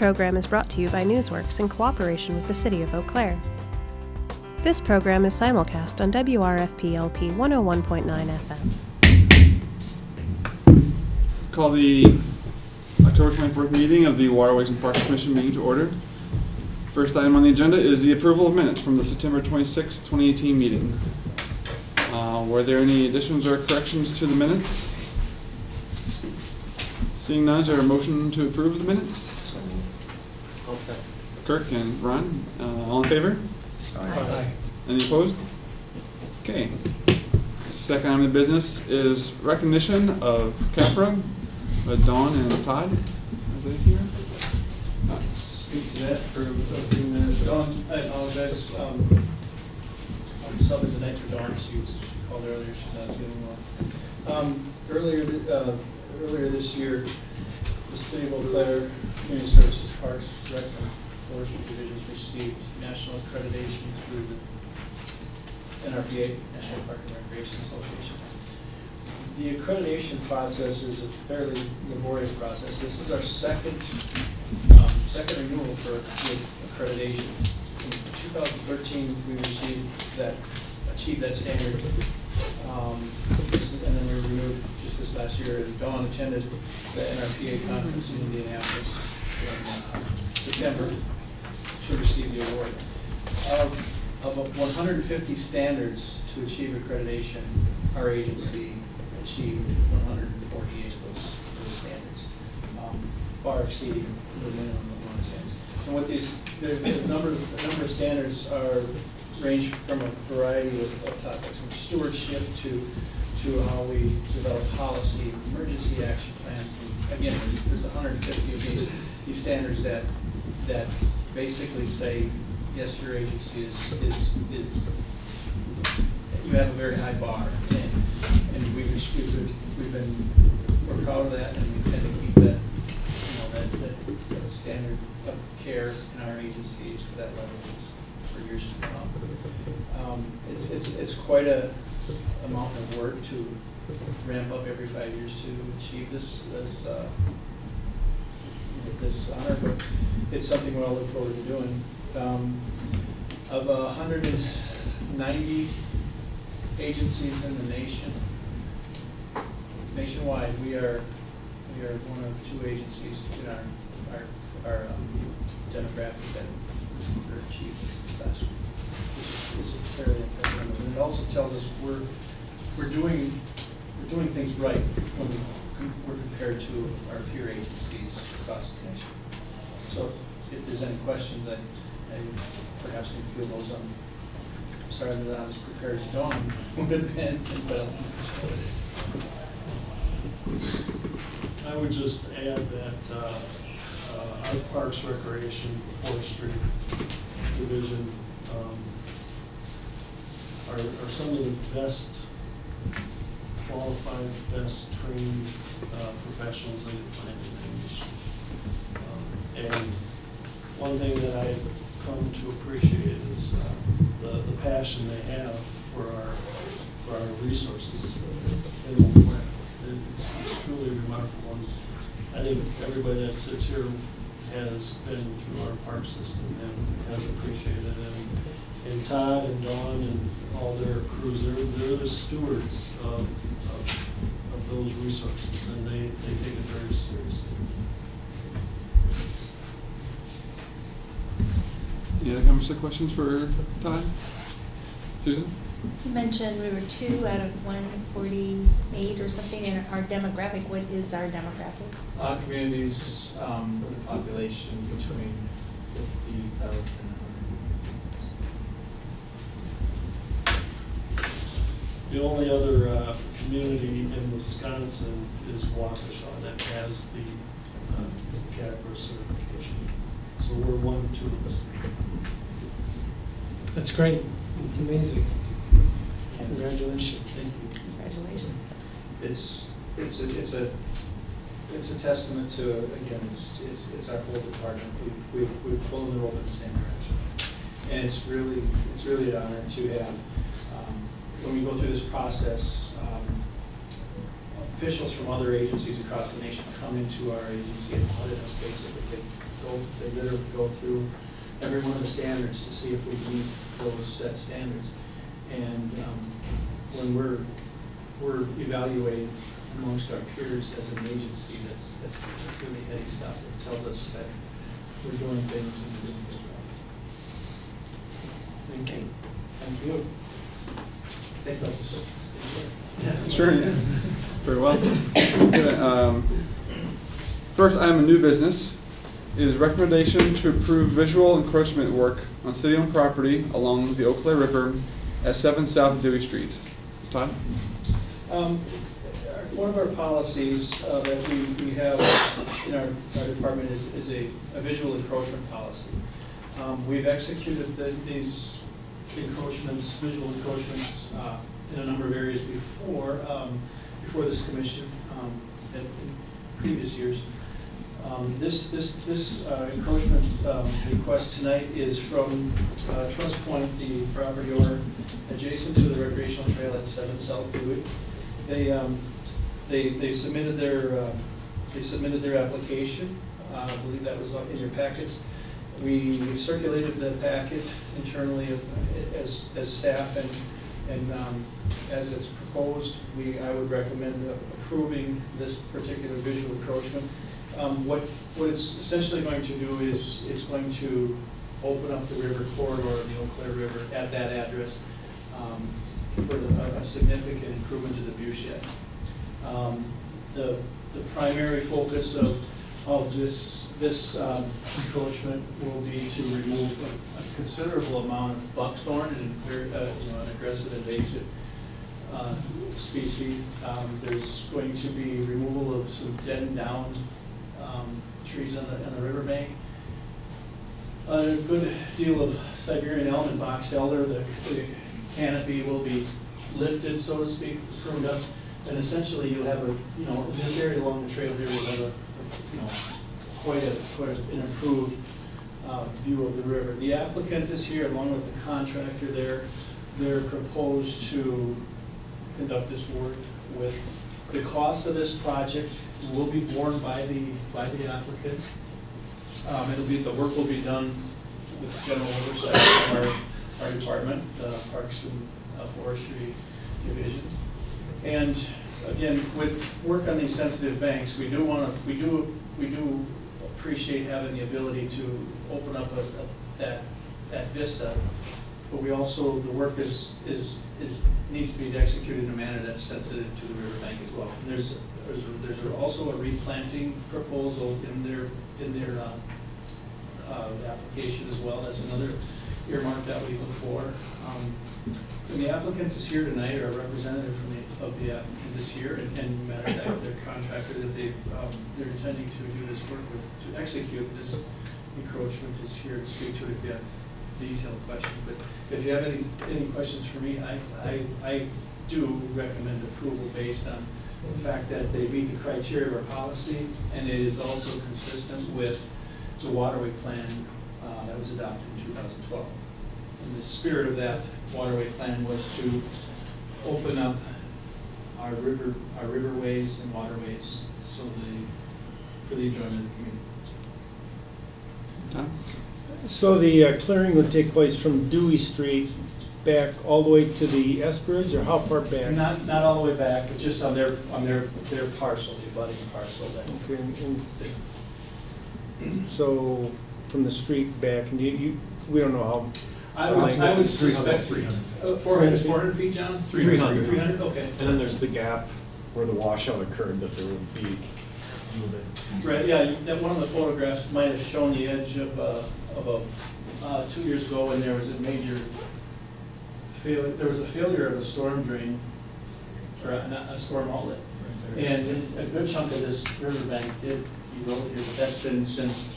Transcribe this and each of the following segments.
program is brought to you by Newsworks in cooperation with the City of Eau Claire. This program is simulcast on WRFP-LP 101.9 FM. Call the October 24th meeting of the Waterways and Parks Commission meeting to order. First item on the agenda is the approval of minutes from the September 26, 2018 meeting. Were there any additions or corrections to the minutes? Seeing none, is there a motion to approve the minutes? I'll second. Kirk and Ron, all in favor? Aye. Any opposed? Okay. Second item of business is recognition of Capra with Dawn and Todd. Are they here? Speak to that for a few minutes. Dawn, I apologize. I'm subbing tonight for Dawn. She called earlier. She's not feeling well. Earlier this year, the City of Eau Claire Community Services Parks Rec and Forestry Divisions received national accreditation through the NRPA, National Park and Recreation Association. The accreditation process is a fairly laborious process. This is our second renewal for accreditation. In 2013, we achieved that standard, and then we were renewed just this last year. And Dawn attended the NRPA conference in Indianapolis in September to receive the award. Of 150 standards to achieve accreditation, our agency achieved 148 of those standards, far exceeding the minimum of one standard. And what the number of standards range from a variety of topics, from stewardship to how we develop policy, emergency action plans. And again, there's 150 of these standards that basically say, yes, your agency is you have a very high bar, and we're proud of that, and we intend to keep that, that standard of care in our agency to that level for years to come. It's quite a amount of work to ramp up every 5 years to achieve this honor, but it's something we all look forward to doing. Of 190 agencies in the nationwide, we are one of two agencies in our demographic that achieved this last year, which is fairly impressive. And it also tells us we're doing things right when we're compared to our peer agencies across the nation. So if there's any questions, I perhaps can field those. I'm sorry that I was prepared as Dawn would have been, but I would just add that our Parks, Recreation, Forestry Division are some of the best qualified, best trained professionals that you find in the industry. And one thing that I've come to appreciate is the passion they have for our resources in the plant. It's truly remarkable. And I think everybody that sits here has been through our park system and has appreciated it. And Todd and Dawn and all their crews, they're the stewards of those resources, and they take it very seriously. Any other comments or questions for Todd? Susan? You mentioned we were 2 out of 148 or something in our demographic. What is our demographic? Communities with a population between 50,000 and 100,000. The only other community in Wisconsin is Waukesha that has the CAPRA certification. So we're 1 of 2 of us. That's great. It's amazing. Congratulations. Thank you. Congratulations. It's a testament to, again, it's our whole department. We've flown the rope in the same direction, and it's really an honor to have when we go through this process. Officials from other agencies across the nation come into our agency and audit us basically. they literally go through every one of the standards to see if we meet those set standards. And when we're evaluating amongst our peers as an agency, that's really heady stuff. It tells us that we're doing things and we're doing good. Thank you. Thank you. Thank you. Sure, yeah. Very well. Okay, first item of new business is recommendation to approve visual encroachment work on city-owned property along the Eau Claire River at 7 South Dewey Street. Todd? One of our policies that we have in our department is a visual encroachment policy. We've executed these encroachments, visual encroachments, in a number of areas before this commission, in previous years. This encroachment request tonight is from Trust Point, the property owner adjacent to the recreational trail at 7 South Dewey. They submitted their application. I believe that was in your packets. We circulated the packet internally as staff, and as it's proposed, I would recommend approving this particular visual encroachment. What it's essentially going to do is it's going to open up the river corridor of the Eau Claire River at that address for a significant improvement to the view shed. The primary focus of this encroachment will be to remove a considerable amount of buckthorn and an aggressive invasive species. There's going to be removal of some dead and down trees on the riverbank. A good deal of Siberian elm and box elder. The canopy will be lifted, so to speak, pruned up, and essentially you'll have this area along the trail here will have quite an improved view of the river. The applicant is here along with the contractor. They're proposed to conduct this work with the cost of this project will be borne by the applicant. The work will be done with general oversight of our department, Parks and Forestry divisions. And again, with work on these sensitive banks, we do appreciate having the ability to open up that vista. But we also, the work needs to be executed in a manner that's sensitive to the riverbank as well. And there's also a replanting proposal in their application as well. That's another earmark that we look for. And the applicant is here tonight, or a representative of the applicant is here, and matter of fact, their contractor that they're intending to do this work with to execute this encroachment is here to speak to it if you have detailed questions. But if you have any questions for me, I do recommend approval based on the fact that they meet the criteria of our policy, and it is also consistent with the waterway plan that was adopted in 2012. And the spirit of that waterway plan was to open up our riverways and waterways for the enjoyment of the community. Tom? So the clearing would take place from Dewey Street back all the way to the S Bridge, or how far back? Not all the way back, but just on their parcel, the abutting parcel. Okay, and so from the street back, and we don't know how. I would suspect 400 feet, John? 300. 300, okay. And then there's the gap where the washout occurred that there would be a little bit. Right, yeah, that one of the photographs might have shown the edge of 2 years ago when there was a major failure. There was a failure of a storm drain, or not a storm outlet. And a good chunk of this riverbank did erode here, but that's been since,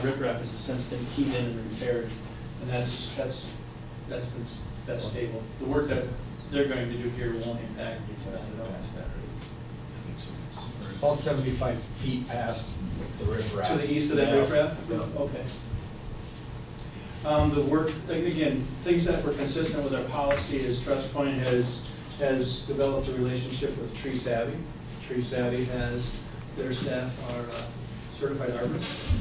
riprap has since been keyed in and repaired. And that's stable. The work that they're going to do here won't impact that at all. Past that, I think so. About 75 feet past the riprap. To the east of that riprap? Yeah. Okay. The work, again, things that were consistent with our policy is Trust Point has developed a relationship with Tree Savvy. Tree Savvy has, their staff are certified arborists.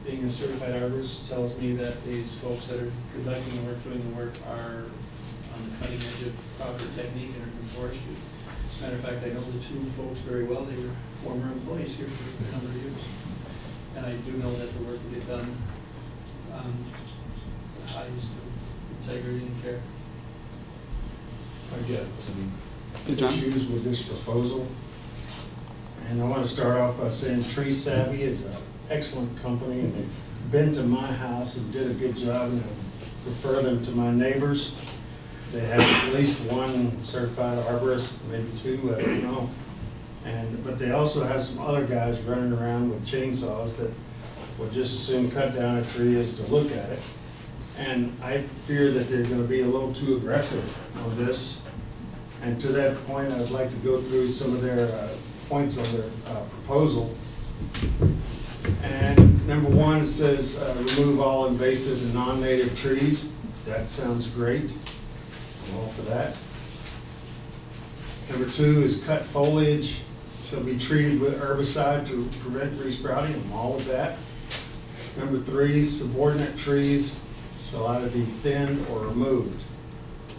being a certified arborist tells me that these folks that are conducting the work, doing the work, are on the cutting edge of proper technique and are in forestry. As a matter of fact, I know the two folks very well. They were former employees here for a number of years. And I do know that the work will get done on the highest of integrity and care. I got some Hey, John? issues with this proposal. And I want to start off by saying Tree Savvy is an excellent company, and they've been to my house and did a good job, and I refer them to my neighbors. They have at least one certified arborist, maybe two, I don't know. But they also have some other guys running around with chainsaws that will just as soon cut down a tree as to look at it. And I fear that they're gonna be a little too aggressive on this. And to that point, I'd like to go through some of their points on their proposal. And number one, it says remove all invasive and non-native trees. That sounds great. I'm all for that. Number two is cut foliage shall be treated with herbicide to prevent resprouting. I'm all with that. Number three, subordinate trees shall either be thinned or removed.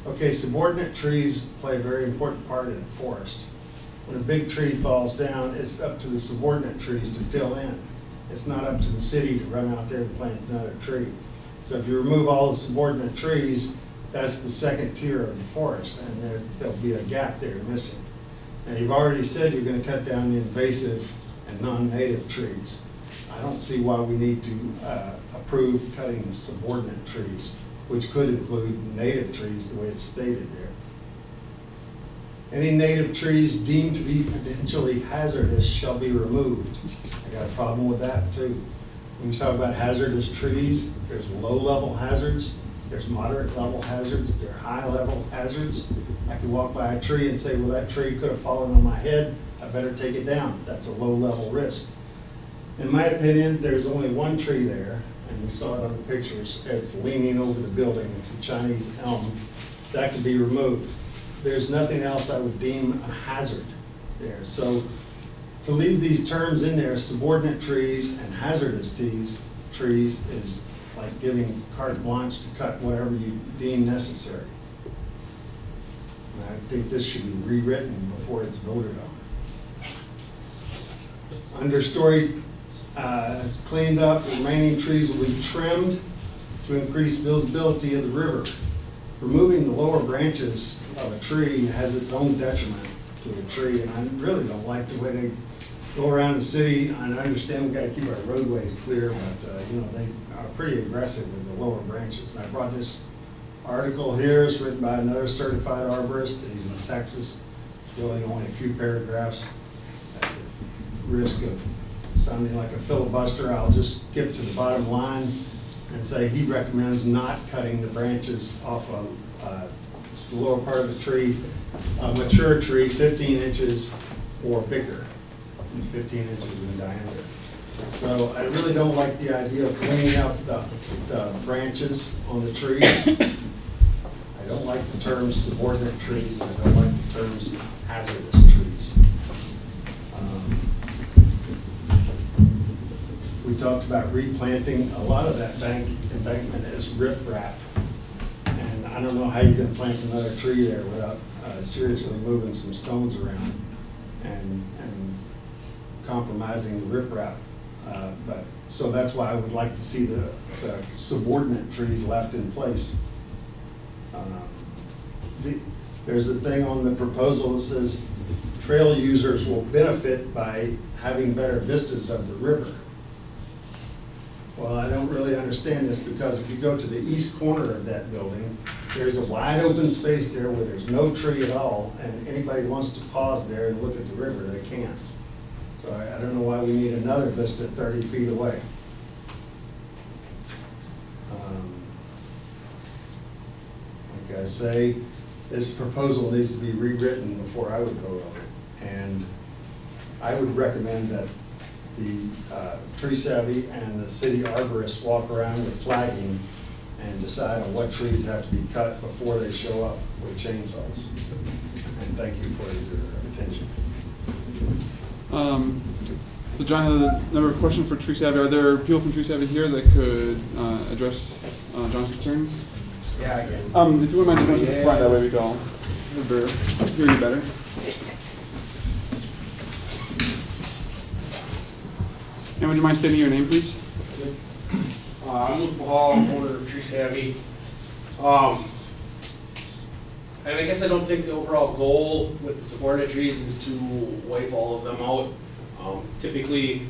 Okay, subordinate trees play a very important part in a forest. When a big tree falls down, it's up to the subordinate trees to fill in. It's not up to the city to run out there and plant another tree. So if you remove all the subordinate trees, that's the second tier of the forest, and there'll be a gap there missing. Now, you've already said you're gonna cut down the invasive and non-native trees. I don't see why we need to approve cutting the subordinate trees, which could include native trees, the way it's stated there. Any native trees deemed to be potentially hazardous shall be removed. I got a problem with that too. When you talk about hazardous trees, there's low-level hazards, there's moderate-level hazards, there are high-level hazards. I could walk by a tree and say, well, that tree could have fallen on my head, I better take it down. That's a low-level risk. In my opinion, there's only one tree there, and we saw it on the pictures. It's leaning over the building. It's a Chinese elm. That can be removed. There's nothing else I would deem a hazard there. So to leave these terms in there, subordinate trees and hazardous trees is like giving carte blanche to cut whatever you deem necessary. And I think this should be rewritten before it's voted on. Understory cleaned up, the remaining trees will be trimmed to increase visibility of the river. Removing the lower branches of a tree has its own detriment to a tree, and I really don't like the way they go around the city. I understand we've got to keep our roadways clear, but you know, they are pretty aggressive with the lower branches. And I brought this article here. It's written by another certified arborist. He's in Texas. It's really only a few paragraphs. At the risk of sounding like a filibuster, I'll just skip to the bottom line and say he recommends not cutting the branches off of the lower part of the tree, a mature tree, 15 inches or bigger, 15 inches in diameter. So I really don't like the idea of cleaning up the branches on the tree. I don't like the terms subordinate trees, and I don't like the terms hazardous trees. We talked about replanting. A lot of that embankment is riprap. And I don't know how you're gonna plant another tree there without seriously moving some stones around and compromising the riprap. So that's why I would like to see the subordinate trees left in place. There's a thing on the proposal that says trail users will benefit by having better vistas of the river. Well, I don't really understand this, because if you go to the east corner of that building, there's a wide open space there where there's no tree at all, and anybody wants to pause there and look at the river, they can't. So I don't know why we need another vista 30 feet away. Like I say, this proposal needs to be rewritten before I would vote on it. And I would recommend that the Tree Savvy and the city arborists walk around with flagging and decide on what trees have to be cut before they show up with chainsaws. And thank you for your attention. So John has another question for Tree Savvy. Are there people from Tree Savvy here that could address John's concerns? Yeah, I can. If you wouldn't mind coming to the front, that way we can all hear you better. And would you mind stating your name, please? I'm Luke Hall, owner of Tree Savvy. And I guess I don't think the overall goal with the subordinate trees is to wipe all of them out. Typically,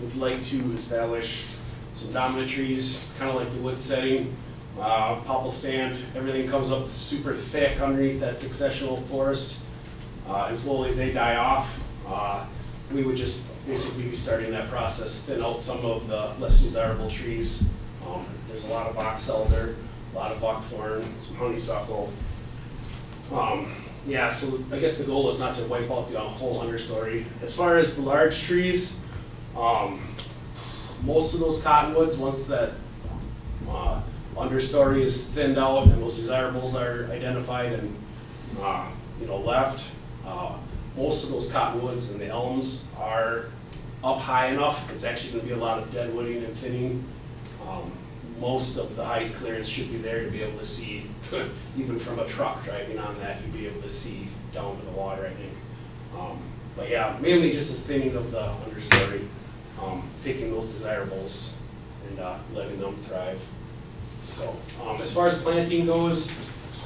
we'd like to establish some dominant trees. It's kind of like the wood setting, popple stand. Everything comes up super thick underneath that successional forest, and slowly they die off. We would just basically be starting that process, thin out some of the less desirable trees. There's a lot of box elder, a lot of buckthorn, some honeysuckle. Yeah, so I guess the goal is not to wipe out the whole understory. As far as the large trees, most of those cottonwoods, once that understory is thinned out and those desirables are identified and left, most of those cottonwoods and the elms are up high enough. It's actually going to be a lot of dead wooding and thinning. Most of the height clearance should be there to be able to see, even from a truck driving on that, you'd be able to see down to the water, I think. But yeah, mainly just a thinning of the understory, picking those desirables and letting them thrive. So as far as planting goes,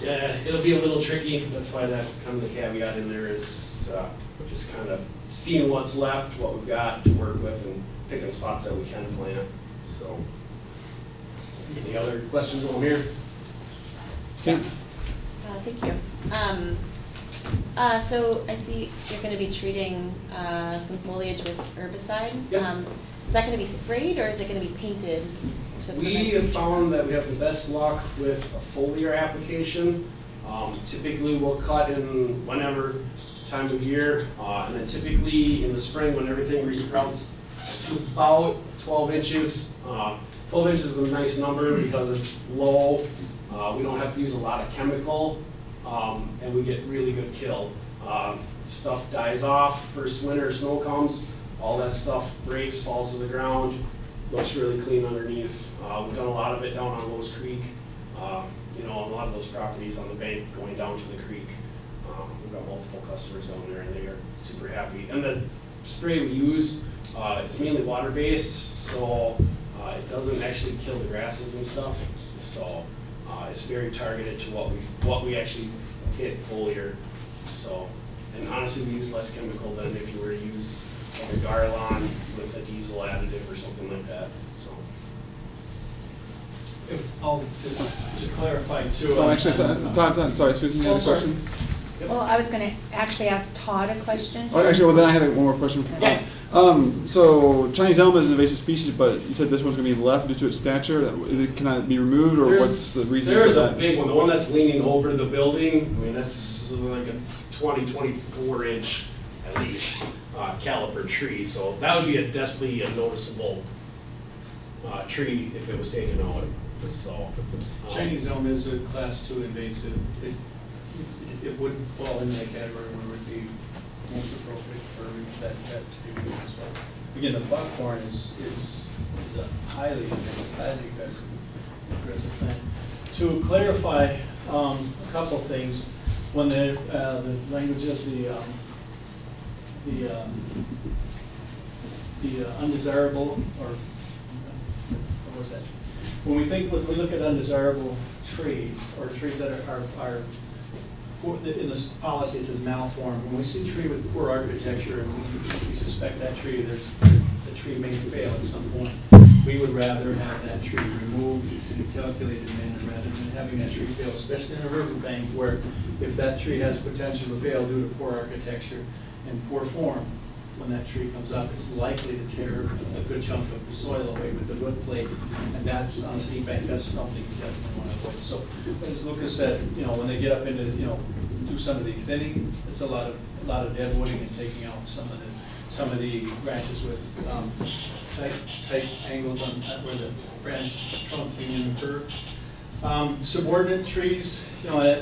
yeah, it'll be a little tricky. That's why that kind of the caveat in there is just kind of seeing what's left, what we've got to work with, and picking spots that we can plant. So. Any other questions over here? Okay. Thank you. So I see you're going to be treating some foliage with herbicide. Yep. Is that going to be sprayed or is it going to be painted? We have found that we have the best luck with a foliar application. Typically we'll cut in whenever time of year, and then typically in the spring when everything resprouts to about 12 inches. 12 inches is a nice number because it's low. We don't have to use a lot of chemical, and we get really good kill. Stuff dies off, first winter snow comes, all that stuff breaks, falls to the ground, looks really clean underneath. We've done a lot of it down on Lowe's Creek, a lot of those properties on the bank going down to the creek. We've got multiple customers down there and they are super happy. And the spray we use, it's mainly water-based, so it doesn't actually kill the grasses and stuff, so it's very targeted to what we actually hit foliar. So, and honestly, we use less chemical than if you were to use like a Garlon with a diesel additive or something like that. So. I'll just to clarify too. Oh, actually, Todd, sorry, Susan, you had a sorry. question? Well, I was going to actually ask Todd a question. Oh, actually, well, then I had one more question. Yeah. So Chinese elm is an invasive species, but you said this one's going to be left due to its stature. Can it be removed, or what's the reason for There's that? a big one, the one that's leaning over the building. I mean, that's like a 24 inch at least caliper tree. So that would be definitely a noticeable tree if it was taken out. So Chinese elm is a class 2 invasive. It wouldn't fall in that category where it would be most appropriate for that to be used as well. Again, the buckthorn is a highly aggressive plant. To clarify a couple things, when the language of the undesirable, or what was that? When we look at undesirable trees, or trees that are in the policy it says malformed. When we see a tree with poor architecture and we suspect that tree, the tree may fail at some point, we would rather have that tree removed in a calculated manner rather than having that tree fail, especially in a riverbank where if that tree has potential to fail due to poor architecture and poor form, when that tree comes up, it's likely to tear a good chunk of the soil away with the wood plate, and that's on a steep bank. That's something you definitely want to avoid. So, as Lucas said, when they get up into, do some of the thinning, it's a lot of dead wooding and taking out some of the branches with tight angles on where the branch trunk union curve. Subordinate trees, I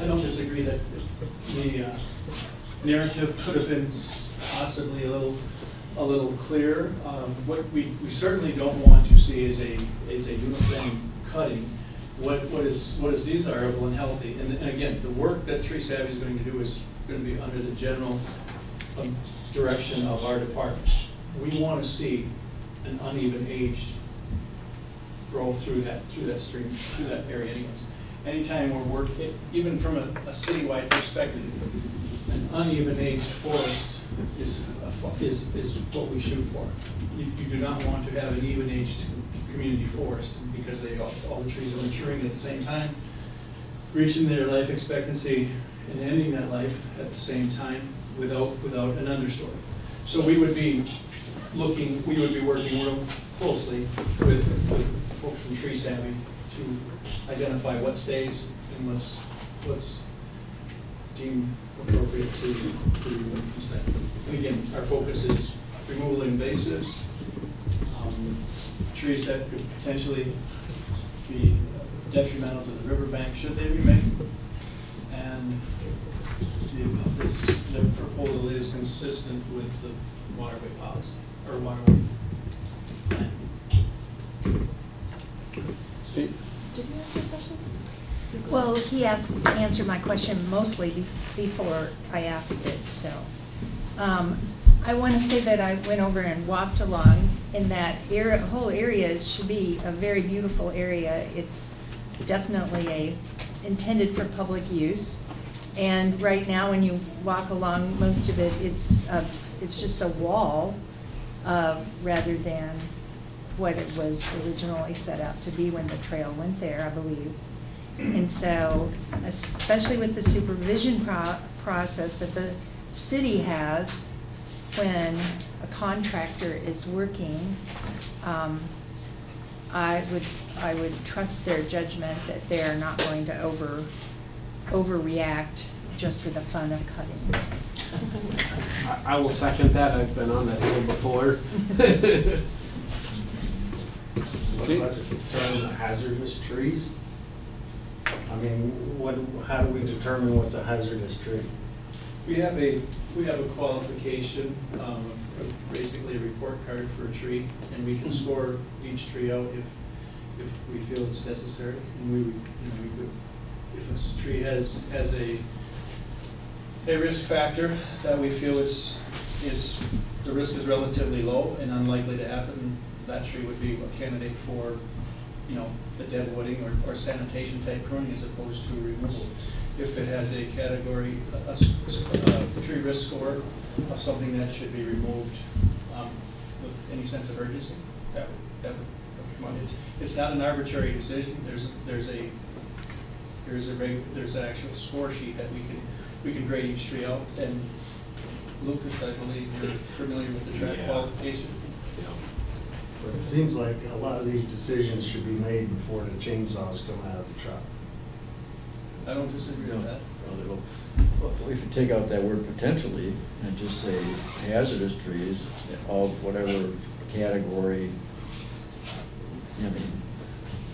don't disagree that the narrative could have been possibly a little a little clearer. What we certainly don't want to see is a uniform cutting. What is desirable and healthy, and again, the work that Tree Savvy is going to do is going to be under the general direction of our department. We want to see an uneven aged growth through that stream, through that area anyways. Anytime we're working, even from a citywide perspective, an uneven aged forest is what we shoot for. You do not want to have an even aged community forest because all the trees are maturing at the same time, reaching their life expectancy and ending that life at the same time without an understory. So we would be working real closely with folks from Tree Savvy to identify what stays and what's deemed appropriate to remove from staff. And again, our focus is removal of invasives, trees that could potentially be detrimental to the riverbank should they remain. And the proposal is consistent with the waterway policy, or waterway plan. Steve? Did you ask me a question? Well, he answered my question mostly before I asked it, so. I want to say that I went over and walked along in that area. Whole area should be a very beautiful area. It's definitely intended for public use. And right now, when you walk along, most of it, it's just a wall rather than what it was originally set out to be when the trail went there, I believe. And so, especially with the supervision process that the city has when a contractor is working, I would trust their judgment that they are not going to overreact just for the fun of cutting. I will second that. I've been on that hill before. What about the term hazardous trees? I mean, how do we determine what's a hazardous tree? We have a qualification, basically a report card for a tree, and we can score each tree out if we feel it's necessary. And we could, if a tree has a risk factor that we feel the risk is relatively low and unlikely to happen, that tree would be a candidate for, the dead wooding or sanitation type pruning as opposed to removal. If it has a category, a tree risk score of something that should be removed with any sense of urgency, that would come on. It's not an arbitrary decision. There's an actual score sheet that we can grade each tree out. And Lucas, I believe you're familiar with the track qualification. But it seems like a lot of these decisions should be made before the chainsaws come out of the truck. I don't disagree with that. Well, if you take out that word potentially and just say hazardous trees of whatever category,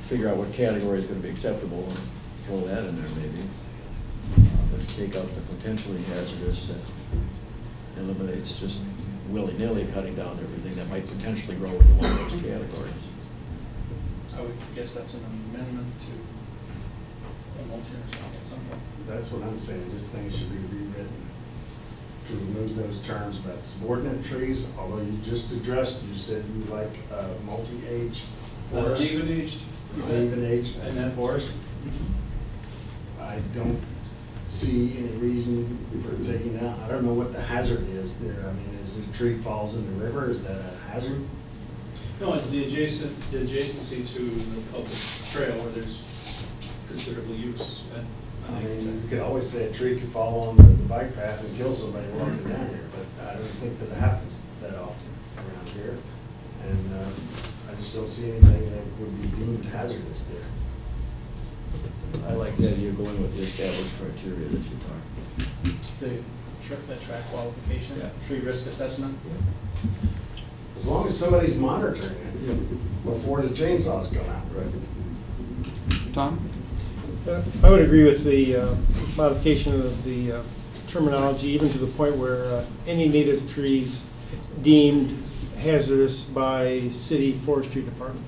figure out what category is going to be acceptable and throw that in there maybe. But take out the potentially hazardous, that eliminates just willy-nilly cutting down everything that might potentially grow into one of those categories. I would guess that's an amendment to a motion or something at some point. That's what I'm saying, this thing should be rewritten to remove those terms about subordinate trees, although you just addressed, you said you like multi-age forest. Uneven-aged. Uneven-aged and that forest. I don't see any reason for taking out, I don't know what the hazard is there. I mean, is the tree falls in the river, is that a hazard? No, it's the adjacency to the public trail where there's considerable use. I mean, you could always say a tree could fall on the bike path and kill somebody walking down here, but I don't think that it happens that often around here. And I just don't see anything that would be deemed hazardous there. I like the idea of going with the established criteria that you talked. The track qualification, Yeah. tree risk assessment. As long as somebody's monitoring it before the chainsaws come out, right? Tom? I would agree with the modification of the terminology, even to the point where any native trees deemed hazardous by city forestry department.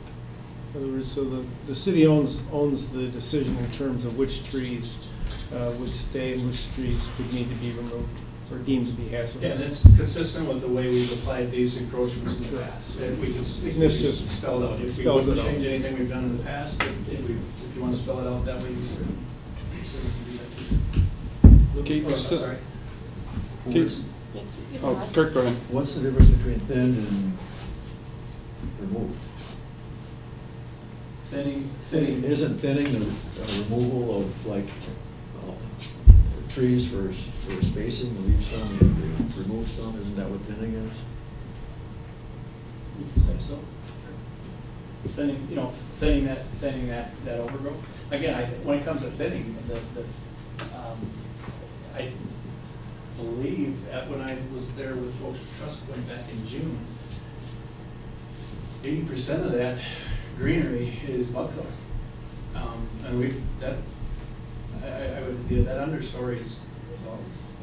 In other words, so the city owns the decision in terms of which trees would stay and which trees would need to be removed or deemed to be Yeah, hazardous. and it's consistent with the way we've applied these encroachments in the Sure. past. That we can This just spell it out. If we spells wouldn't it out. change anything we've done in the past, if you want to spell it out that way, you certainly can do that. Okay, Oh, so- sorry. Okay. Oh, Kirk, go ahead. What's the difference between thin and removed? Thinning, Isn't thinning the removal of like trees for spacing, leave some, remove some, isn't that what thinning is? you can say so. Thinning, thinning that overgrowth. Again, I think when it comes to thinning, I believe when I was there with folks from Trust Point back in June, 80% of that greenery is buckthorn. And that understory is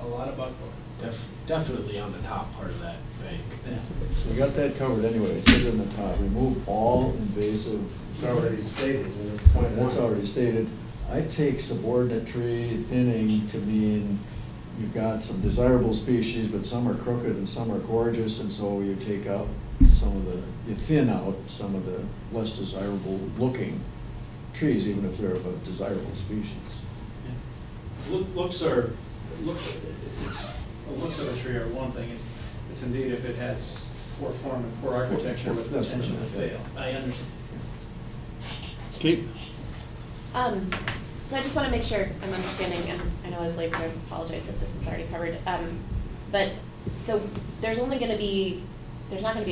a lot of buckthorn. Definitely on the top part of that bank. Yeah. So we got that covered anyway, it says in the top, remove all invasive. It's already stated in point That's one. already stated. I take subordinate tree thinning to mean you've got some desirable species, but some are crooked and some are gorgeous, and so you take out you thin out some of the less desirable looking trees, even if they're of a desirable species. Looks of a tree are one thing, it's indeed if it has poor form and poor architecture with That's potential to right. fail. I understand. Kate? So I just want to make sure I'm understanding, and I know I was late, so I apologize if this was already covered. But, so there's not going to be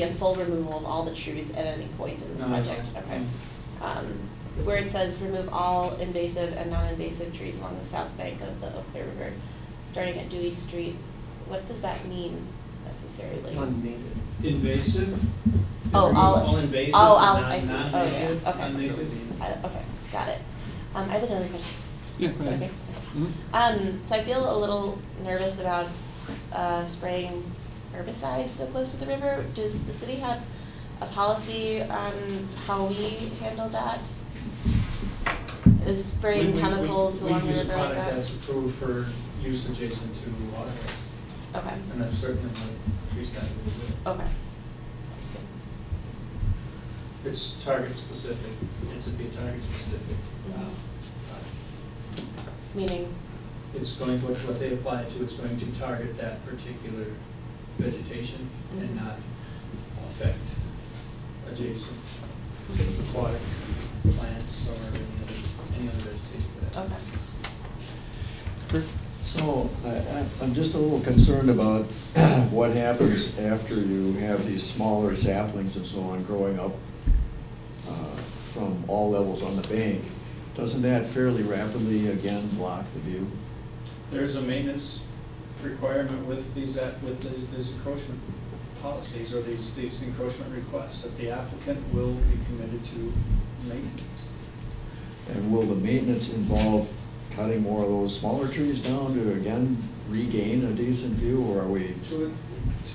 a full removal of all the trees at any point in this No. project? Okay. Where it says remove all invasive and non-invasive trees along the south bank of the Eau Claire River, starting at Dewey Street, what does that mean necessarily? Invasive? Oh, All invasive, I see. non-native? Okay. Non-native? Okay, got it. I have another question. Yeah, Is go that ahead. okay? Mhm. So I feel a little nervous about spraying herbicides so close to the river. Does the city have a policy on how we handle that? Is spraying chemicals along the We use a river like product that? that's approved for use adjacent to waterways, Okay, and that's certainly what tree stand will do. okay. It's target specific, it's a bit target specific. Meaning, It's going, what they apply it to, it's going to target that particular vegetation and Mhm. not affect adjacent aquatic plants or any other vegetation. for that. okay. Kirk? So I'm just a little concerned about what happens after you have these smaller saplings and so on growing up from all levels on the bank. Doesn't that fairly rapidly, again, block the view? There's a maintenance requirement with these encroachment policies or these encroachment requests that the applicant will be committed to maintenance. And will the maintenance involve cutting more of those smaller trees down to again regain a decent view, or are we? To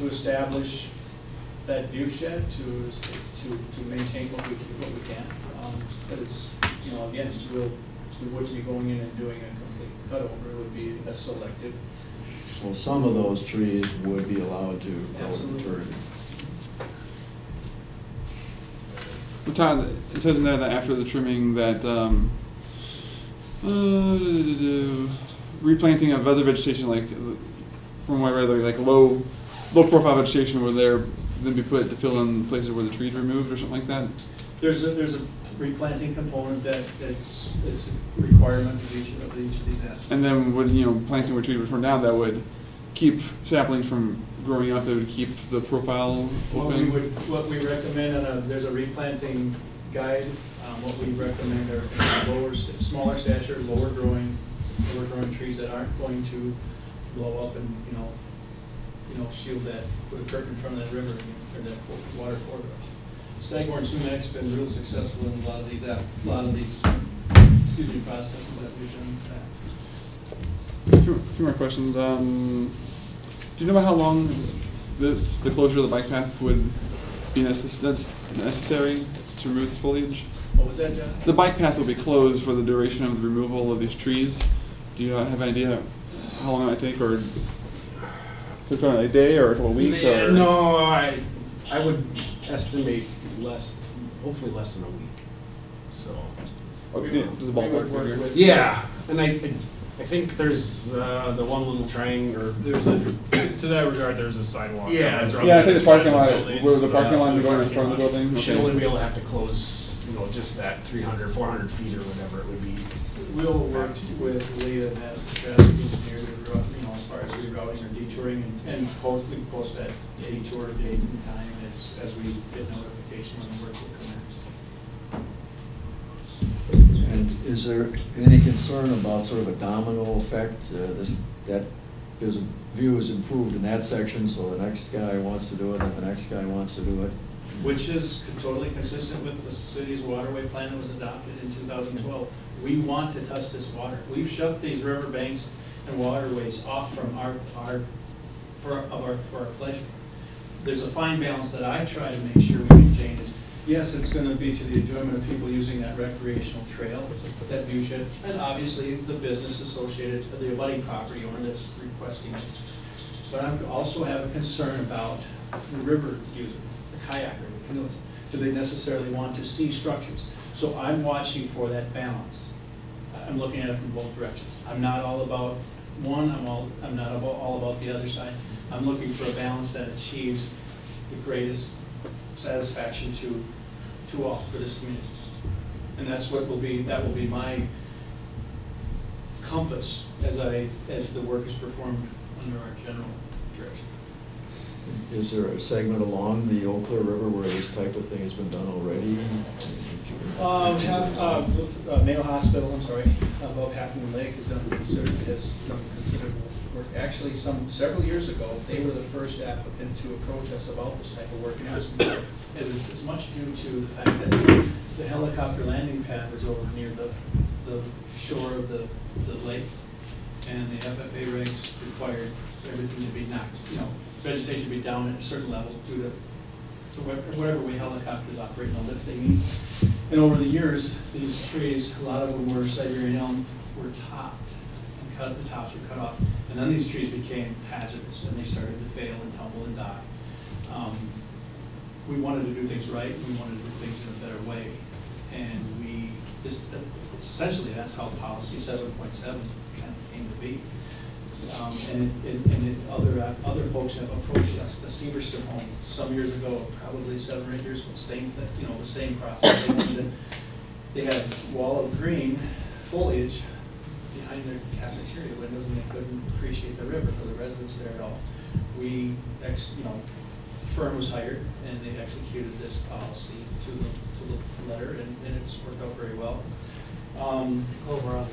establish that view shed, to maintain what we can. But it's, again, we wouldn't be going in and doing a complete cutover, it would be a selective. So some of those trees would be allowed to grow to Absolutely. maturity. So Todd, it says in there that after the trimming that, replanting of other vegetation, like, from what I read, like low profile vegetation would then be put to fill in places where the trees were removed or something like that? There's a replanting component it's a requirement of each of these aspects. And then would, planting where trees were torn down, that would keep saplings from growing up, that would keep the profile open? What we recommend, there's a replanting guide, what we recommend are smaller stature, lower growing trees that aren't going to blow up and, shield that, put a curtain in front of that river, or that water corridor. Staghorn Sumac been real successful in a lot of these processes that we've done in the past. A few more questions. Do you know about how long the closure of the bike path would be necessary to remove the foliage? What was that, John? The bike path will be closed for the duration of the removal of these trees. Do you have an idea how long it might take, or so a day or a couple of weeks? Or? No, I would estimate hopefully less than a week. So. Okay, just a ballpark figure. Yeah, and I think there's the one little triangle, or There's a, to that regard, there's a sidewalk. Yeah, That's Yeah, I think the outside parking of lot, buildings, where the so parking that's lot where is the going in parking front of the lot- building? we should Okay. only be able to have to close, just that 300, 400 feet or whatever it would be. We'll work with Leah as the traffic engineer to, as far as rerouting or detouring, and we can post that detour date and time as we get notification when the work will commence. And is there any concern about sort of a domino effect? That there's a view is improved in that section, so the next guy wants to do it, and the next guy wants to do it. Which is totally consistent with the city's waterway plan that was adopted in 2012. We want to touch this water. We've shut these river banks and waterways off from for our pleasure. There's a fine balance that I try to make sure we maintain is, yes, it's gonna be to the enjoyment of people using that recreational trail, that view shed, and obviously the business associated, the abutting property owner that's requesting this. But I also have a concern about the river user, the kayaker, the canoeist. Do they necessarily want to see structures? So I'm watching for that balance. I'm looking at it from both directions. I'm not all about one, I'm not all about the other side. I'm looking for a balance that achieves the greatest satisfaction to all, for this community. And that will be my compass as the work is performed under our general direction. Is there a segment along the Eau Claire River where this type of thing has been done already? Mayo Hospital, above Half Moon Lake has done considerable work. Actually, several years ago, they were the first applicant to approach us about this type of work. And it was as much due to the fact that the helicopter landing pad was over near the shore of the lake, and the FFA regs required everything to be knocked, vegetation to be down at a certain level due to whatever way helicopters operate and the lift they need. And over the years, these trees, a lot of them were Siberian elm, were topped, and the tops were cut off. And then these trees became hazardous, and they started to fail and tumble and die. We wanted to do things right, we wanted to do things in a better way. And essentially, that's how policy 7.7 kind of came to be. Other folks have approached us. The Severson home, some years ago, probably 7 or 8 years ago, same thing, the same process. They had a wall of green foliage behind their cafeteria windows, and they couldn't appreciate the river for the residents there at all. The firm was hired, and they executed this policy to the letter, and it's worked out very well. Over on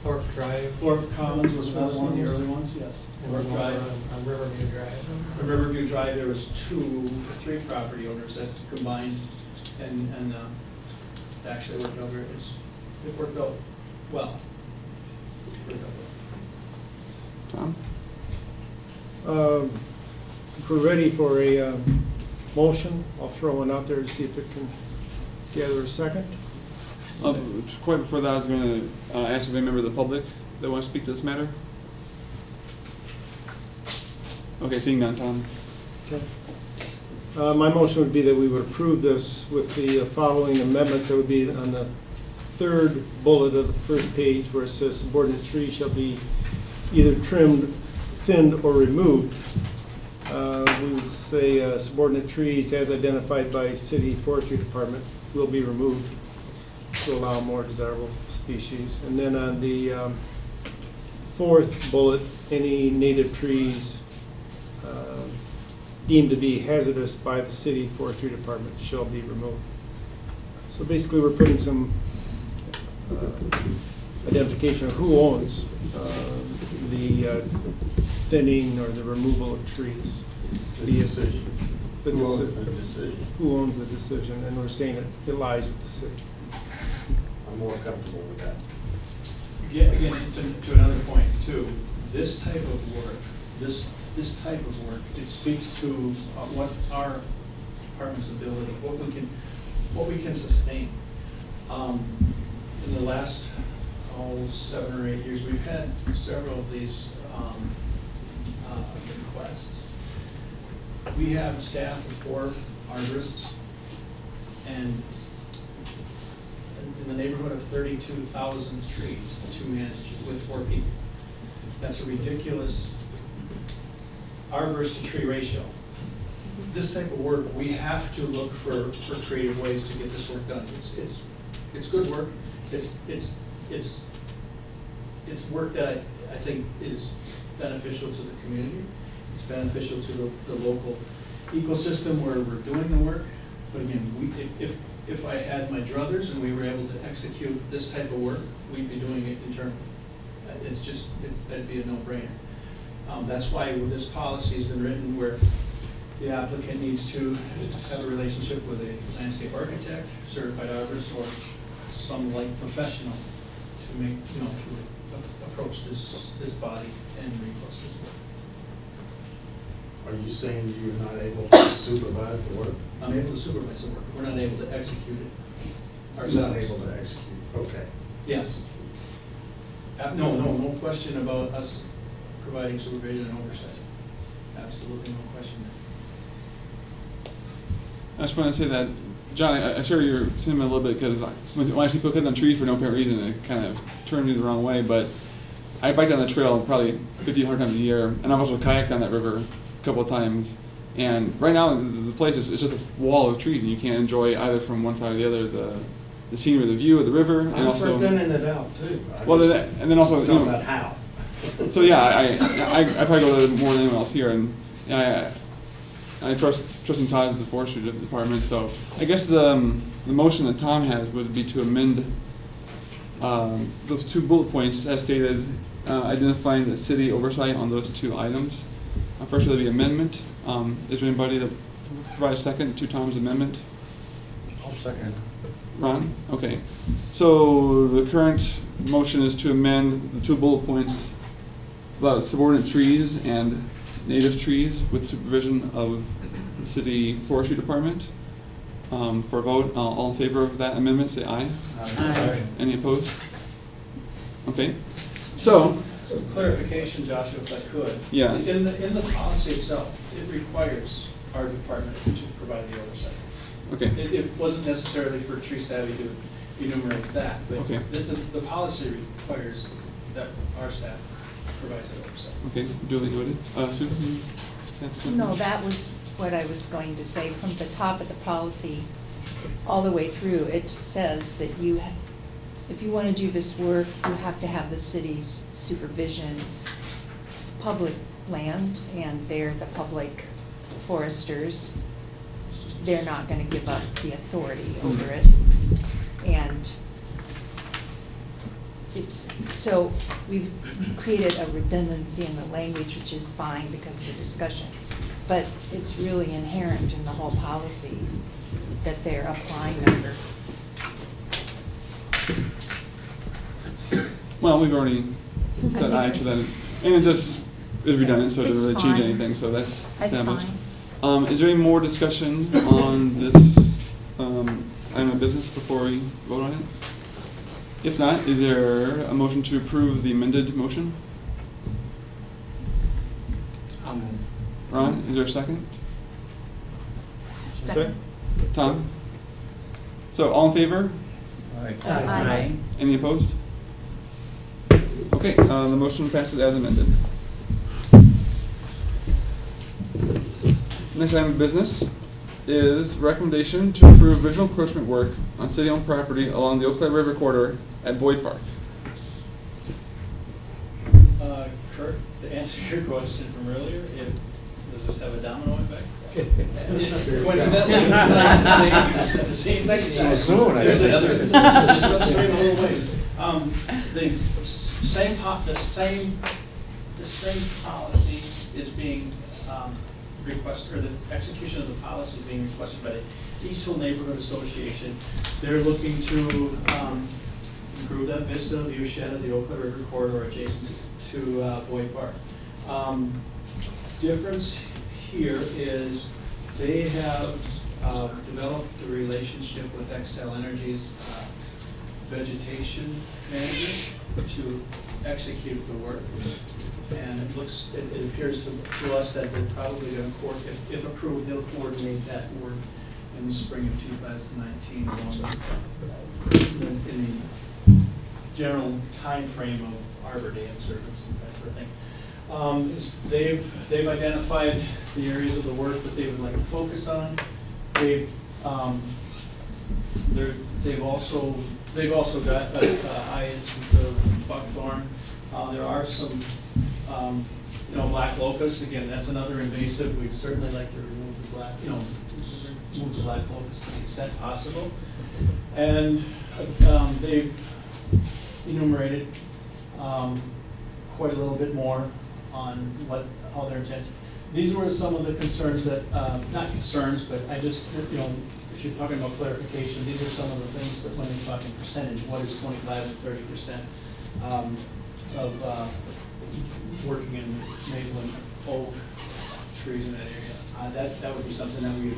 Thorpe Drive. Thorpe Commons was one of the early ones, yes. And Thorpe then over Drive. on Riverview Drive. On Riverview Drive, there was 2 or 3 property owners that combined and actually worked out it worked out well. Tom? If we're ready for a motion, I'll throw one out there to see if it can gather a second. Quite before that, I was going to ask if any member of the public that want to speak to this matter. Okay, seeing none, Tom. Okay. My motion would be that we would approve this with the following amendments. That would be on the 3rd bullet of the first page where it says subordinate trees shall be either trimmed, thinned, or removed. We would say subordinate trees as identified by City Forestry Department will be removed to allow more desirable species. And then on the 4th bullet, any native trees deemed to be hazardous by the City Forestry Department shall be removed. So basically, we're putting some identification of who owns the thinning or the removal of trees. The decision. Who owns the decision? Who owns the decision, and we're saying it lies with the city. I'm more comfortable with that. Yeah, again, to another point too, this type of work this type of work. It speaks to what our department's ability, what we can sustain. In the last 7 or 8 years, we've had several of these requests. We have a staff of 4 arborists and in the neighborhood of 32,000 trees to manage with 4 people. That's a ridiculous arborist to tree ratio. This type of work, we have to look for creative ways to get this work done. It's good work. It's work that I think is beneficial to the community. It's beneficial to the local ecosystem where we're doing the work. But again, if I had my druthers and we were able to execute this type of work, we'd be doing it internally. That'd be a no-brainer. That's why this policy has been written where the applicant needs to have a relationship with a landscape architect, certified arborist, or some like professional to make, to approach this body and request this work. Are you saying you're not able to supervise the work? I'm able to supervise the work. We're not able to execute it You're ourselves. not able to execute, okay. Yes. No question about us providing supervision and oversight. Absolutely no question. I just want to say that, John, I'm sure you're seeing me a little bit because when I see people cutting on trees for no apparent reason, it kind of turned me the wrong way. But I bike down the trail probably 50, 100 times a year, and I've also kayaked down that river a couple of times. And right now, the place is just a wall of trees, and you can't enjoy either from one side or the other the scenery, the view of the river, and I'm also for thinning it out too. well, and then also Talking about how. So yeah, I probably go there more than anyone else here, and I trusting Todd at the forestry department. So I guess the motion that Tom has would be to amend those 2 bullet points as stated, identifying the city oversight on those 2 items. First, there'll be amendment. Is there anybody that provide a second to Tom's amendment? I'll second. Ron? Okay. So the current motion is to amend the 2 bullet points about subordinate trees and native trees with supervision of the city forestry department. For a vote, all in favor of that amendment, say aye. Aye. Any opposed? Okay. So Clarification, Joshua, if I could. Yes. In the policy itself, it requires our department to provide the oversight. okay. It wasn't necessarily for Tree Savvy to enumerate that, but Okay. the policy requires that our staff provides that oversight. Okay. Duly noted. Susan, you have something? No, that was what I was going to say. From the top of the policy all the way through, it says that if you want to do this work, you have to have the city's supervision. It's public land, and they're the public foresters. They're not going to give up the authority over it. And so we've created a redundancy in the language, which is fine because of the discussion. But it's really inherent in the whole policy that they're applying under. Well, we've already said aye to that, and it just is redundant, so it doesn't really It's change fine. anything. So that's established. fine. Is there any more discussion on this item of business before we vote on it? If not, is there a motion to approve the amended motion? I'll move. Ron, is there a second? Second. Tom? So all in favor? Aye. Aye. Any opposed? Okay, the motion passes as amended. Next item of business is recommendation to approve visual encroachment work on city-owned property along the Eau Claire River corridor at Boyd Park. Kurt, to answer your question from earlier, does this have a domino effect? Coincidentally, it's the same thing. So soon, I There's guess. upstream a little ways. The same policy is being requested, or the execution of the policy is being requested by the Eastville Neighborhood Association. They're looking to improve that vista view shed of the Eau Claire River corridor adjacent to Boyd Park. Difference here is they have developed a relationship with Xcel Energy's vegetation manager to execute the work. And it appears to us that they're probably going to, if approved, they'll coordinate that work in the spring of 2019 in the general timeframe of Arbor Day observance and that sort of thing. They've identified the areas of the work that they would like to focus on. They've also got a high instance of buckthorn. There are some, black locust. Again, that's another invasive. We'd certainly like to remove the black, remove the black locust to the extent possible. And they've enumerated quite a little bit more on how their intents. These were some of the concerns that, not concerns, but I just, if you're talking about clarification, these are some of the things that when you're talking percentage, what is 25 and 30% of working in maple and oak trees in that area. That would be something that we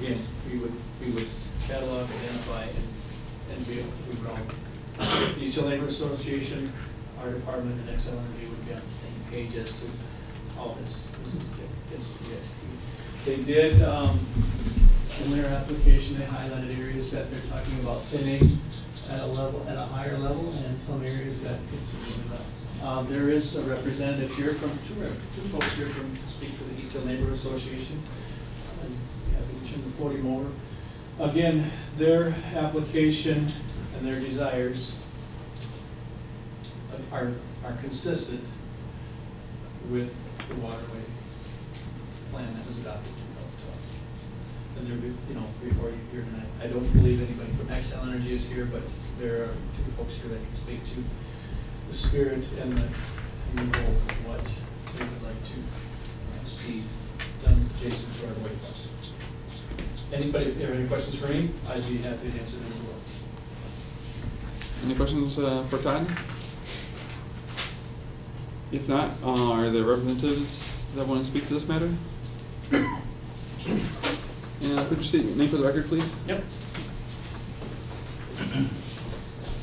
would catalog, identify, and we would all. The East Hill Neighborhood Association, our department, and Xcel Energy would be on the same page as to how this gets to be executed. They did, in their application, they highlighted areas that they're talking about thinning at a higher level, and some areas that it's really less. There is a representative here from, two folks here to speak for the East Hill Neighborhood Association. We turn the podium over. Again, their application and their desires are consistent with the waterway plan that was adopted in 2012. And they're, before you here tonight, I don't believe anybody from Xcel Energy is here, but there are two folks here that can speak to the spirit and the goal of what they would like to see done adjacent to our way. Anybody, if there are any questions for me, I'd be happy to answer them as well. Any questions for Todd? If not, are there representatives that want to speak to this matter? And could you state your name for the record, please? Yep.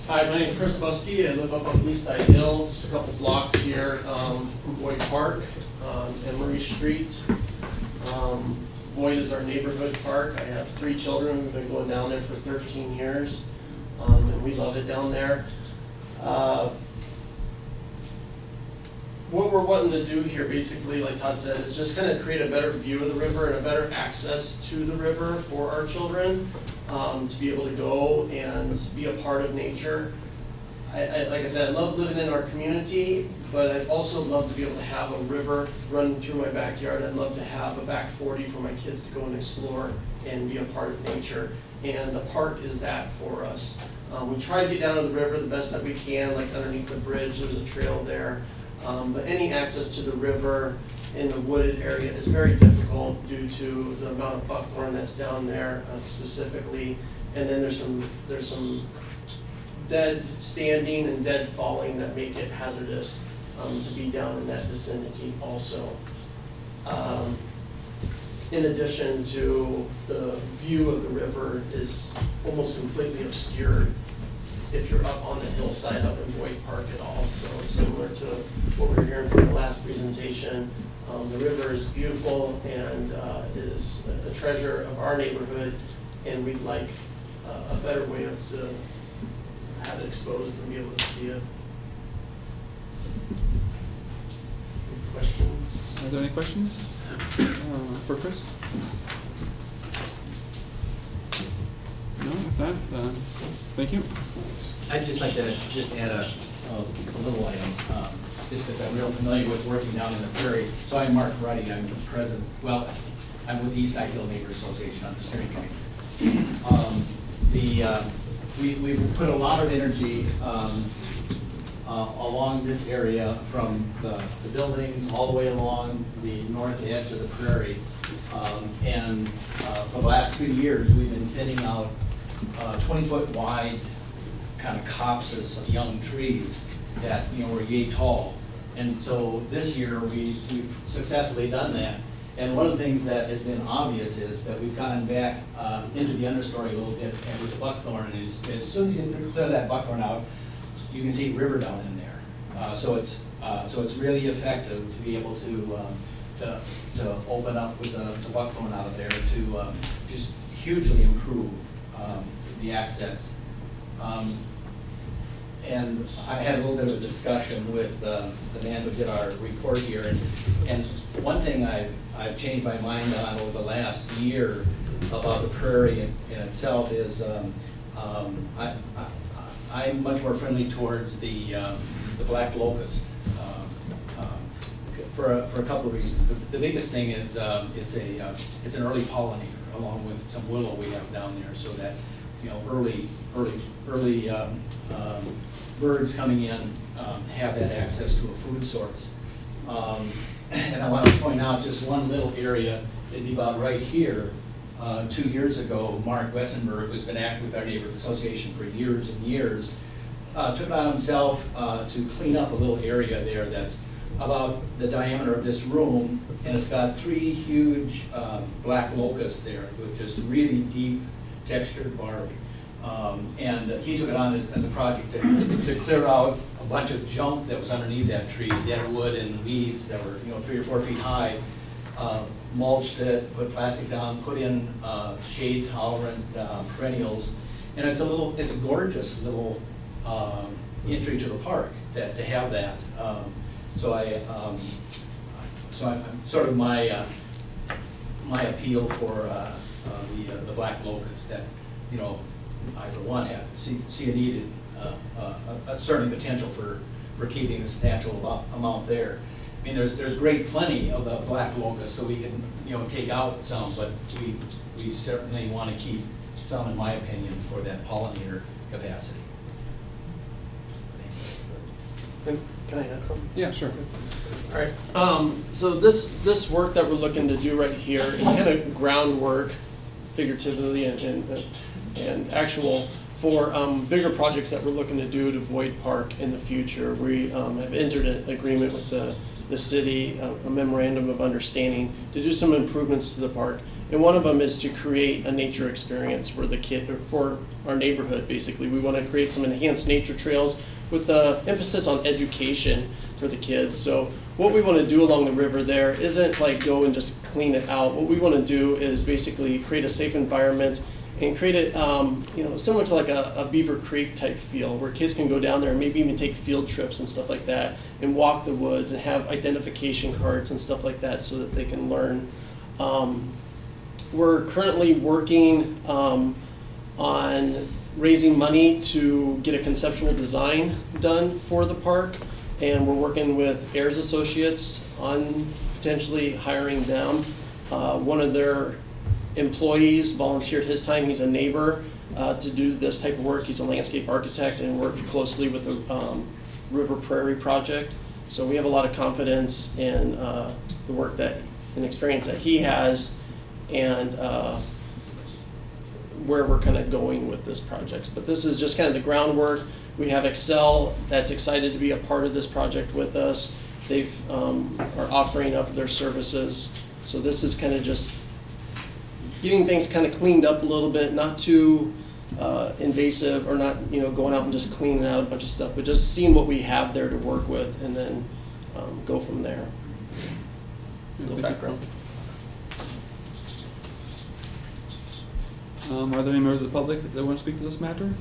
Hi, my name is Chris Buskey. I live up on East Side Hill, just a couple blocks here from Boyd Park and Murray Street. Boyd is our neighborhood park. I have 3 children. We've been going down there for 13 years, and we love it down there. What we're wanting to do here, basically, like Todd said, is just kind of create a better view of the river and a better access to the river for our children, to be able to go and be a part of nature. Like I said, I love living in our community, but I'd also love to be able to have a river run through my backyard. I'd love to have a back 40 for my kids to go and explore and be a part of nature. And the park is that for us. We try to get down to the river the best that we can, like underneath the bridge, there's a trail there. But any access to the river in the wooded area is very difficult due to the amount of buckthorn that's down there specifically. And then there's some dead standing and dead falling that make it hazardous to be down in that vicinity also. In addition to the view of the river is almost completely obscured if you're up on the hillside up in Boyd Park at all. So similar to what we were hearing from the last presentation, the river is beautiful and is a treasure of our neighborhood, and we'd like a better way to have it exposed and be able to see it. Any questions? Are there any questions for Chris? No, if not, thank you. I'd just like to add a little item, just because I'm real familiar with working down in the prairie. So I'm Mark Ruddy, I'm the president, I'm with the East Side Hill Neighborhood Association on the steering committee. We put a lot of energy along this area from the buildings all the way along the north edge of the prairie. And for the last 3 years, we've been thinning out 20-foot wide kind of copses of young trees that were yay tall. And so this year, we've successfully done that. And one of the things that has been obvious is that we've gotten back into the understory a little bit and with the buckthorn. And as soon as you clear that buckthorn out, you can see river down in there. So it's really effective to be able to open up with the buckthorn out of there to just hugely improve the access. And I had a little bit of a discussion with the man who did our report here, and one thing I've changed my mind on over the last year about the prairie in itself is I'm much more friendly towards the black locust for a couple of reasons. The biggest thing is it's an early pollinator along with some willow we have down there, so that early birds coming in have that access to a food source. And I want to point out just one little area, it'd be about right here. 2 years ago, Mark Wessenberg, who's been active with our neighborhood association for years and years, took it on himself to clean up a little area there that's about the diameter of this room, and it's got 3 huge black locusts there with just really deep textured bark. And he took it on as a project to clear out a bunch of junk that was underneath that tree, dead wood and weeds that were 3 or 4 feet high. Mulched it, put plastic down, put in shade tolerant perennials, and it's a gorgeous little entry to the park to have that. So I'm sort of my appeal for the black locust that I for one see a needed a certain potential for keeping this natural amount there. I mean, there's plenty of the black locust, so we can take out some, but we certainly want to keep some, in my opinion, for that pollinator capacity. Can I add something? Yeah, sure. All right. So this work that we're looking to do right here is kind of groundwork, figuratively and actual, for bigger projects that we're looking to do to Boyd Park in the future. We have entered an agreement with the city, a memorandum of understanding to do some improvements to the park. And one of them is to create a nature experience for the kid, or for our neighborhood. Basically, we want to create some enhanced nature trails with the emphasis on education for the kids. So what we want to do along the river there isn't like go and just clean it out. What we want to do is basically create a safe environment and create it, similar to like a Beaver Creek type feel, where kids can go down there and maybe even take field trips and stuff like that, and walk the woods and have identification cards and stuff like that so that they can learn. We're currently working on raising money to get a conceptual design done for the park, and we're working with Ayers Associates on potentially hiring them. One of their employees volunteered his time. He's a neighbor to do this type of work. He's a landscape architect and worked closely with the River Prairie project. So we have a lot of confidence in the work and experience that he has, and where we're kind of going with this project. But this is just kind of the groundwork. We have Excel that's excited to be a part of this project with us. They've are offering up their services. So this is kind of just getting things kind of cleaned up a little bit, not too invasive, or not going out and just cleaning out a bunch of stuff, but just seeing what we have there to work with, and then go from there. A little background. Are there any members of the public that want to speak to this matter?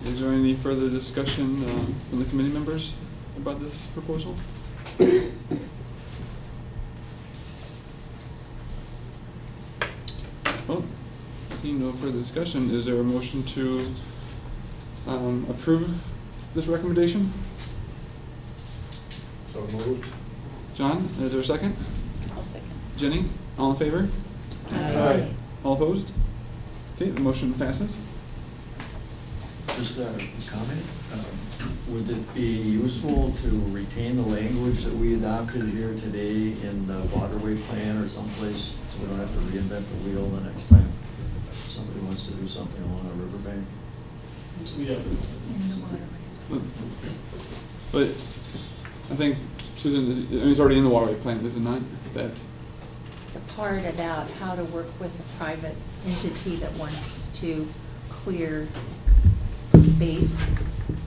Is there any further discussion from the committee members about this proposal? Well, seeing no further discussion, is there a motion to approve this recommendation? So moved. John, is there a second? I'll second. Jenny, all in favor? Aye. All opposed? Okay, the motion passes. Just a comment, would it be useful to retain the language that we adopted here today in the waterway plan or someplace, so we don't have to reinvent the wheel the next time somebody wants to do something along a riverbank? Yeah, In the waterway. But I think, Susan, I mean, it's already in the waterway plan, is it not? That, The part about how to work with a private entity that wants to clear space,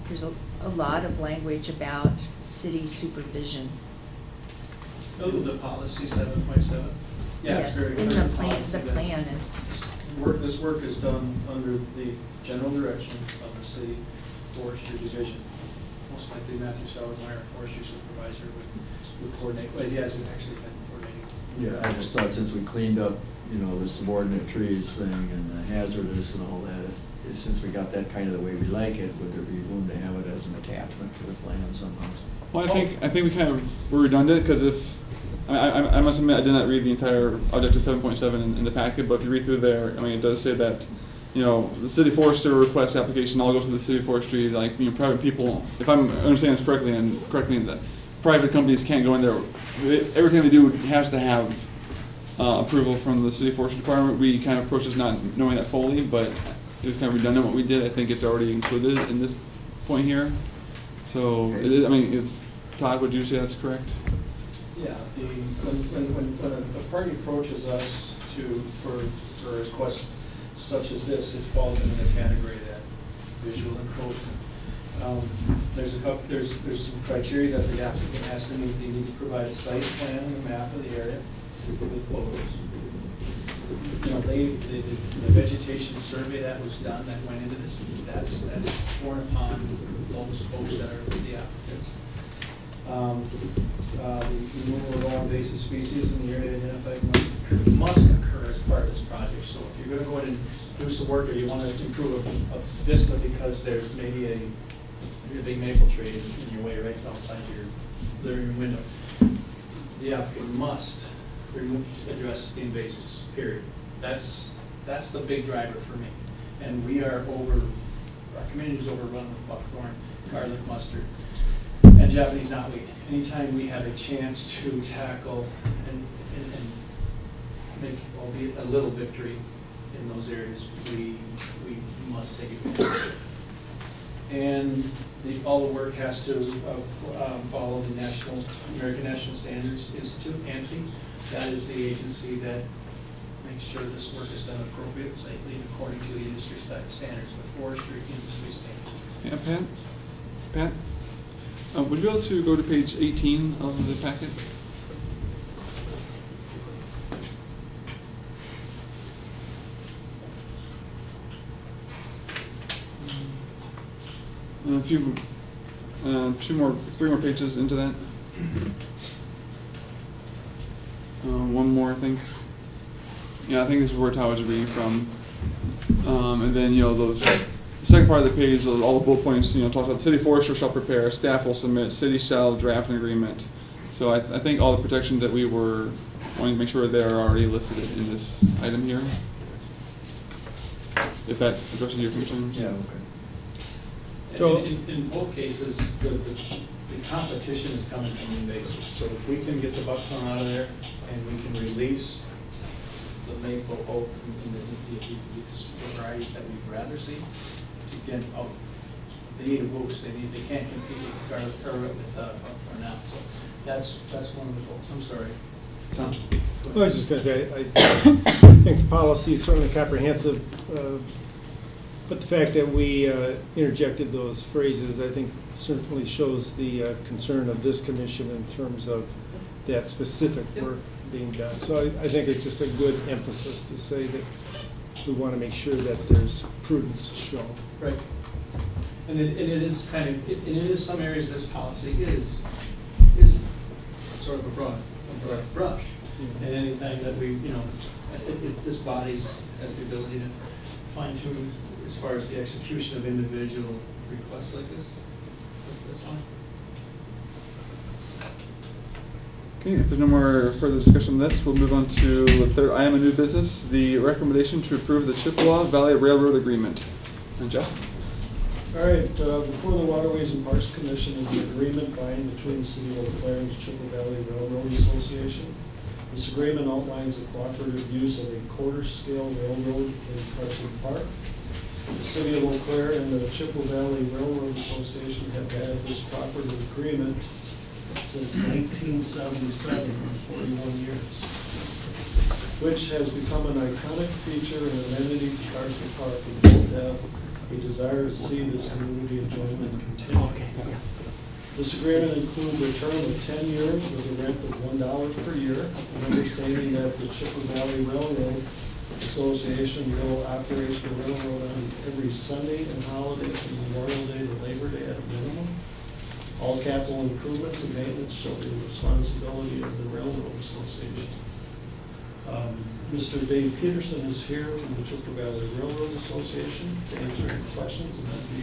there's a lot of language about city supervision. Oh, the policy 7.7? Yeah, it's Yes, very in clear the plan, policy the that plan is, This work is done under the general direction of the city forestry division. Most likely Matthew Sauermeyer, forestry supervisor, would coordinate, but he hasn't actually been coordinating. Yeah, I just thought since we cleaned up, you know, the subordinate trees thing and the hazardous and all that, since we got that kind of the way we like it, would there be room to have it as an attachment to the plan somehow? well, I think we kind of were redundant, because if, I must admit, I did not read the entire objective 7.7 in the packet, but if you read through there, I mean, it does say that, you know, the city forester request application all goes to the city forestry, like, you know, private people, if I'm understanding this correctly, and correct me, that private companies can't go in there, everything they do has to have approval from the city forestry department. We kind of approached this not knowing that fully, but it was kind of redundant what we did. I think it's already included in this point here. So, it is, I mean, it's, Todd, would you say that's correct? Yeah, when a party approaches us for a request such as this, it falls into the category of that visual encroachment. There's some criteria that the applicant has to meet. They need to provide a site plan and a map of the area with photos. You know, the vegetation survey that was done that went into this, that's borne upon those folks that are the applicants. The removal of all invasive species in the area identified must occur as part of this project. So if you're gonna go in and do some work, or you wanna improve a vista because there's maybe a big maple tree in your way right outside your living room window, the applicant must address the invasives, period. That's the big driver for me. And our community is overrun with buckthorn, garlic mustard, and Japanese knotweed. Anytime we have a chance to tackle and make, albeit a little victory in those areas, we must take advantage of it. And all the work has to follow the American National Standards Institute, ANSI. That is the agency that makes sure this work is done appropriately, safely, and according to the industry standards, the forestry industry standards. Yeah, Pat? Would you be able to go to page 18 of the packet? A few, three more pages into that. One more, I think. Yeah, I think this is where Todd was reading from. And then, you know, the second part of the page, all the bullet points, you know, talks about the city forester shall prepare, staff will submit, city shall draft an agreement. So I think all the protections that we were wanting to make sure they're already listed in this item here. If that addresses your concerns. Yeah, okay. So- In both cases, the competition is coming from invasive. So if we can get the buckthorn out of there and we can release the maple oak and the varieties that we'd rather see, to get out, they need a boost. They can't compete with garlic or with buckthorn now. So that's one of the goals. I'm sorry. Tom, go ahead. I was just gonna say, I think the policy is certainly comprehensive, but the fact that we interjected those phrases, I think certainly shows the concern of this commission in terms of that specific work being done. So I think it's just a good emphasis to say that we want to make sure that there's prudence shown. Right. And it is kind of, and it is some areas of this policy is sort of a broad brush. And anytime that we, you know, this body has the ability to fine tune as far as the execution of individual requests like this, that's fine. Okay, if there's no more further discussion on this, we'll move on to the third item of new business, the recommendation to approve the Chippewa Valley Railroad Agreement. And Jeff? All right, before the Waterways and Parks Commission is an agreement binding between the City of Eau Claire and the Chippewa Valley Railroad Association. This agreement outlines the cooperative use of a quarter-scale railroad in Carson Park. The City of Eau Claire and the Chippewa Valley Railroad Association have had this cooperative agreement since 1977, 41 years, which has become an iconic feature and amenity to Carson Park and seems to have a desire to see this community enjoyment continue. This agreement includes a term of 10 years with a rent of $1 per year, and understanding that the Chippewa Valley Railroad Association will operate the railroad on every Sunday and holiday from Memorial Day to Labor Day at a minimum. All capital improvements and maintenance shall be the responsibility of the Railroad Association. Mr. Dave Peterson is here from the Chippewa Valley Railroad Association to answer any questions, and I'd be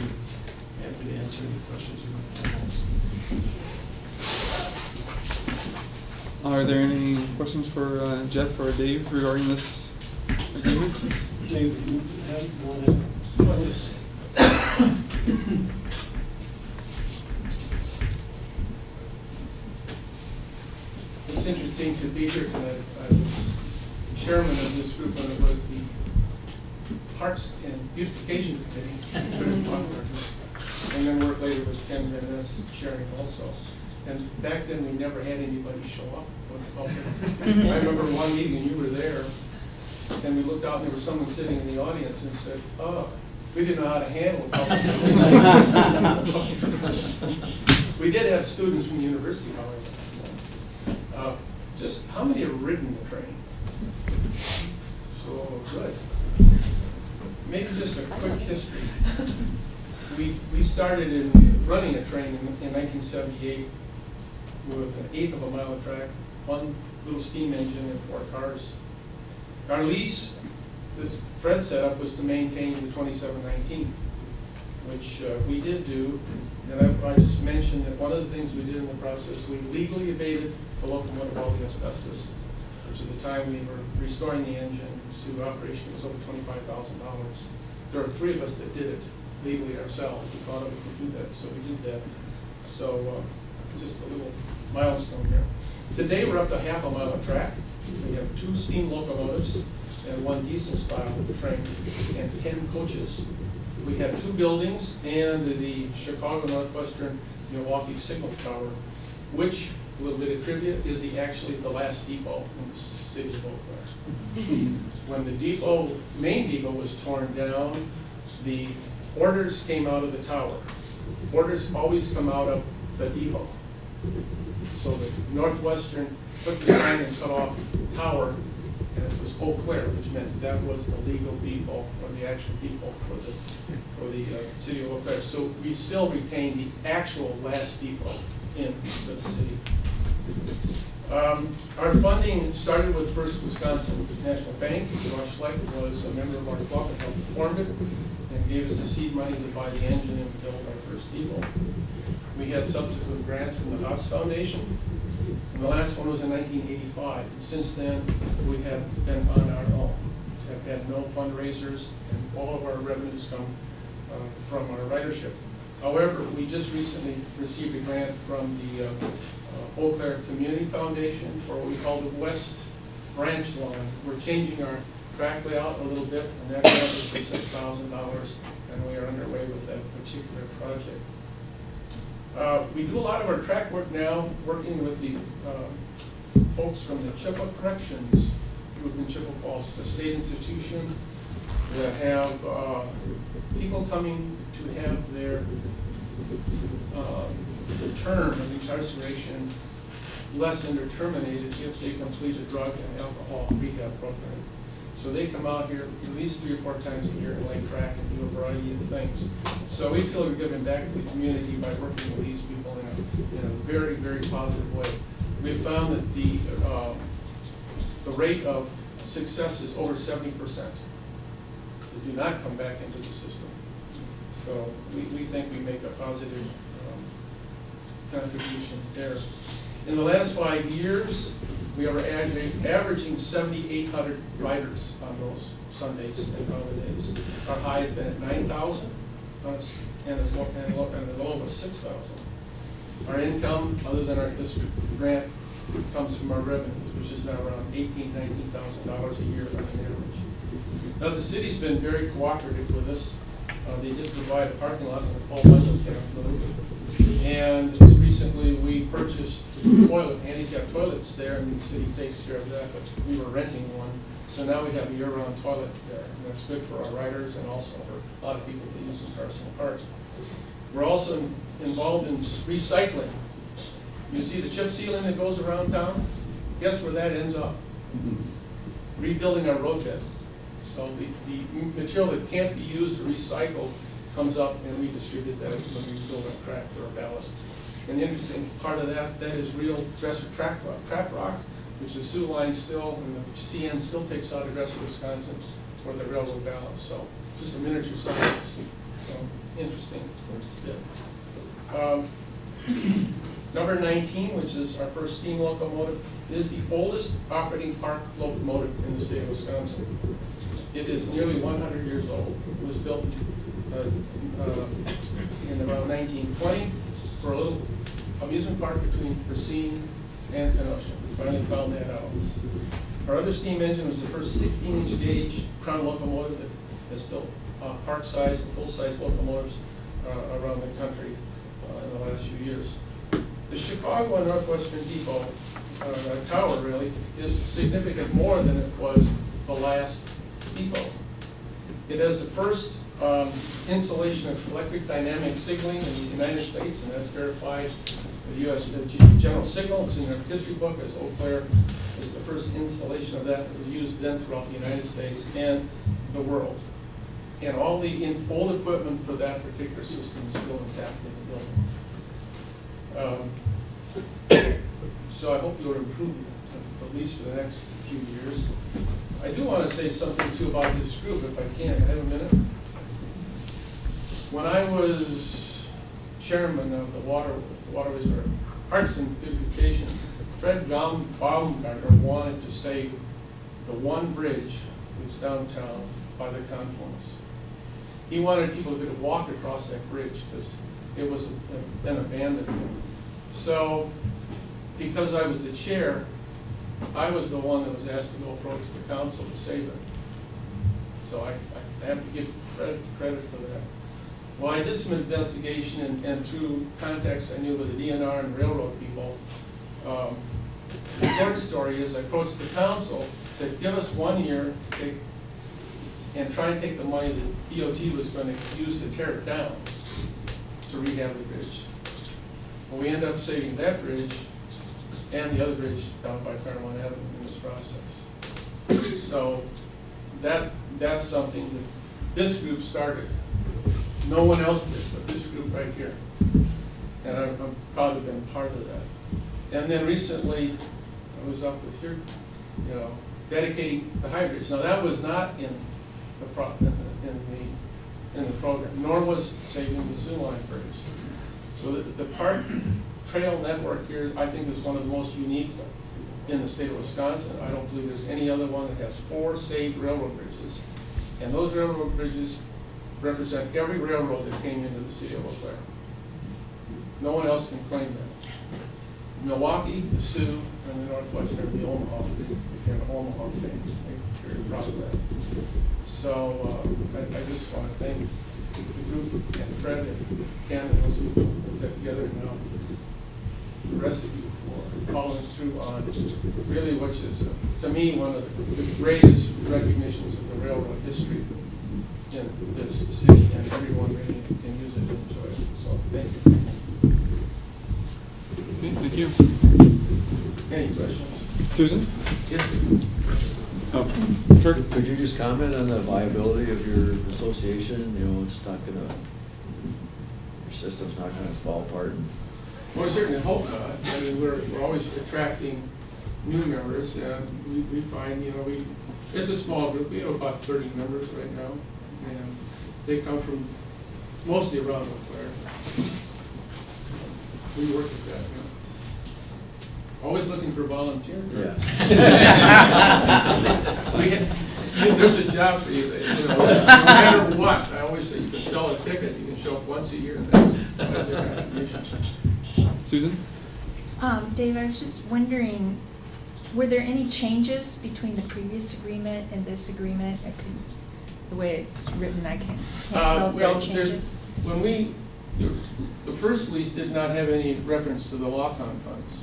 happy to answer any questions you might have. Are there any questions for Jeff or Dave regarding this agreement? Dave, do you have one? Yes. It's interesting to be here tonight. I was chairman of this group when it was the Parks and Beautification Committee. And then worked later with Ken Van Ness chairing also. And back then, we never had anybody show up. I remember one meeting, and you were there, and we looked out, and there was someone sitting in the audience and said, "Oh, we didn't know how to handle public." We did have students from the university, however. Just how many have ridden the train? So good. Maybe just a quick history. We started in running a train in 1978 with an eighth of a mile of track, one little steam engine and 4 cars. Our lease that Fred set up was to maintain the 2719, which we did do. And I just mentioned that one of the things we did in the process, we legally evaded the locomotive all the asbestos, which at the time we were restoring the engine to operation. It was over $25,000. There are 3 of us that did it legally ourselves. We thought we could do that, so we did that. So just a little milestone here. Today we're up to half a mile of track. We have 2 steam locomotives and 1 diesel style train and 10 coaches. We have 2 buildings and the Chicago Northwestern Milwaukee Signal Tower, which, a little bit of trivia, is actually the last depot in the city of Eau Claire. When the main depot was torn down, the orders came out of the tower. Orders always come out of the depot. So the Northwestern took the sign and cut off the tower, and it was Eau Claire, which meant that was the legal depot, or the actual depot for the city of Eau Claire. So we still retain the actual last depot in the city. Our funding started with First Wisconsin National Bank. Josh Schleck was a member of our club and helped form it, and gave us the seed money to buy the engine and build our first depot. We had subsequent grants from the Hobbs Foundation, and the last one was in 1985. And since then, we have been on our own, have had no fundraisers, and all of our revenues come from our ridership. However, we just recently received a grant from the Eau Claire Community Foundation for what we call the West Branch Line. We're changing our track layout a little bit, and that grant is for $6,000, and we are underway with that particular project. We do a lot of our track work now, working with the folks from the Chippewa Corrections group in Chippewa Falls. It's a state institution that have people coming to have their term of incarceration lessened or terminated if they complete a drug and alcohol rehab program. So they come out here at least 3 or 4 times a year and lay track and do a variety of things. So we feel we're giving back to the community by working with these people in a very, very positive way. We've found that the rate of success is over 70%. They do not come back into the system. So we think we make a positive contribution there. In the last 5 years, we are averaging 7,800 riders on those Sundays and holidays. Our high has been at 9,000, and the low was 6,000. Our income, other than this grant, comes from our revenues, which is now around $18,000 to $19,000 a year on an average. Now, the city's been very cooperative with us. They did provide a parking lot in the Paul Bunyan Camp Road. And just recently, we purchased handicap toilets there, and the city takes care of that, but we were renting one. So now we have a year-round toilet there, and that's good for our riders and also for a lot of people that use in Carson Park. We're also involved in recycling. You see the chip sealing that goes around town? Guess where that ends up? Rebuilding our road bed. So the material that can't be used or recycled comes up, and we distribute that when we build our track or our ballast. And the interesting part of that is real Dresser trap rock, which the Sioux line still, and the CN still takes out of Dresser, Wisconsin for the railroad ballast. So just a miniature size. So interesting. Number 19, which is our first steam locomotive, is the oldest operating park locomotive in the state of Wisconsin. It is nearly 100 years old. It was built in around 1920 for a little amusement park between Racine and Kenosha. We finally found that out. Our other steam engine was the first 16-inch gauge Crown locomotive that has built park-size and full-size locomotives around the country in the last few years. The Chicago and Northwestern Depot tower really is significant more than it was the last depot. It has the first installation of electric dynamic signaling in the United States, and that's verified with U.S. General Signal. It's in their history book as Eau Claire is the first installation of that was used then throughout the United States and the world. And all the old equipment for that particular system is still intact in the building. So I hope you'll improve at least for the next few years. I do want to say something too about this group, if I can. I have a minute. When I was chairman of the Waterways or Parks and Beautification, Fred Baumgartner wanted to save the one bridge that's downtown by the confluence. He wanted people to walk across that bridge because it was then abandoned. So, because I was the chair, I was the one that was asked to go approach the council to save it. So I have to give Fred credit for that. Well, I did some investigation, and through contacts I knew with the DNR and railroad people, the short story is I approached the council, said, give us 1 year and try and take the money that DOT was going to use to tear it down to rehab the bridge. Well, we ended up saving that bridge and the other bridge down by Claremont Avenue in this process. So that's something that this group started. No one else did, but this group right here. And I've probably been part of that. And then recently, I was up with here, dedicating the High Bridge. Now that was not in the program, nor was saving the Sioux Line Bridge. So the park trail network here, I think, is one of the most unique in the state of Wisconsin. I don't believe there's any other one that has 4 saved railroad bridges. And those railroad bridges represent every railroad that came into the city of Eau Claire. No one else can claim that. Milwaukee, the Sioux, and the Northwestern, the Omaha, if you're an Omaha fan, I'm very proud of that. So I just want to thank the group and Fred and Ken and those who put that together, and now the rest of you for following through on really, which is, to me, one of the greatest recognitions of the railroad history in this city, and everyone really can use it and enjoy it. So thank you. Okay, thank you. Any questions? Susan? Yes, sir. Oh, Kirk? Could you just comment on the viability of your association? It's not gonna, your system's not gonna fall apart. Well, we certainly hope not. I mean, we're always attracting new members, and we find, it's a small group. We have about 30 members right now, and they come from mostly around Eau Claire. We work with that, Always looking for volunteers. Yeah. There's a job for you. No matter what, I always say you can sell a ticket. You can show up once a year, and that's a contribution. Susan? Dave, I was just wondering, were there any changes between the previous agreement and this agreement? The way it's written, I can't tell if there Well, are changes. The first lease did not have any reference to the lock-on funds,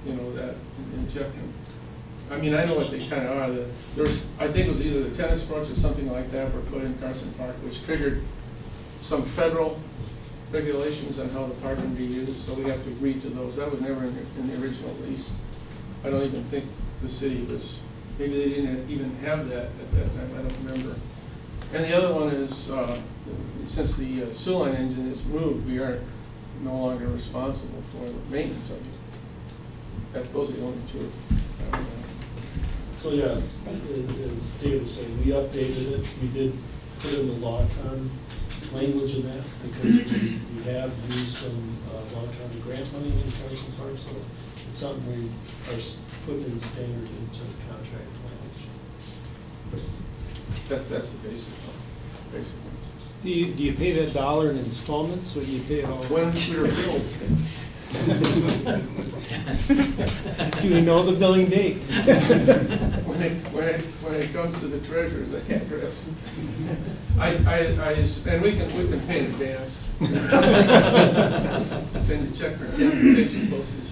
you know, that injecting. I mean, I know what they kind of are. I think it was either the tennis courts or something like that were put in Carson Park, which triggered some federal regulations on how the park can be used, so we have to agree to those. That was never in the original lease. I don't even think the city was, maybe they didn't even have that at that time, I don't remember. And the other one is, since the sewer line engine is moved, we are no longer responsible for the maintenance of it. Those are the only two. So, yeah, Thanks. as Dave was saying, we updated it, we did put in the lock-on language in that, because we have used some lock-on grant money in Carson Park, so it's something we are putting in standard into the contract language. That's the basic one. Do you pay that dollar in installments, or do you pay it all? When we were billed. Do you know the billing date? When it comes to the treasurer's address, and we can pay in advance. Send a check for 10 station postage.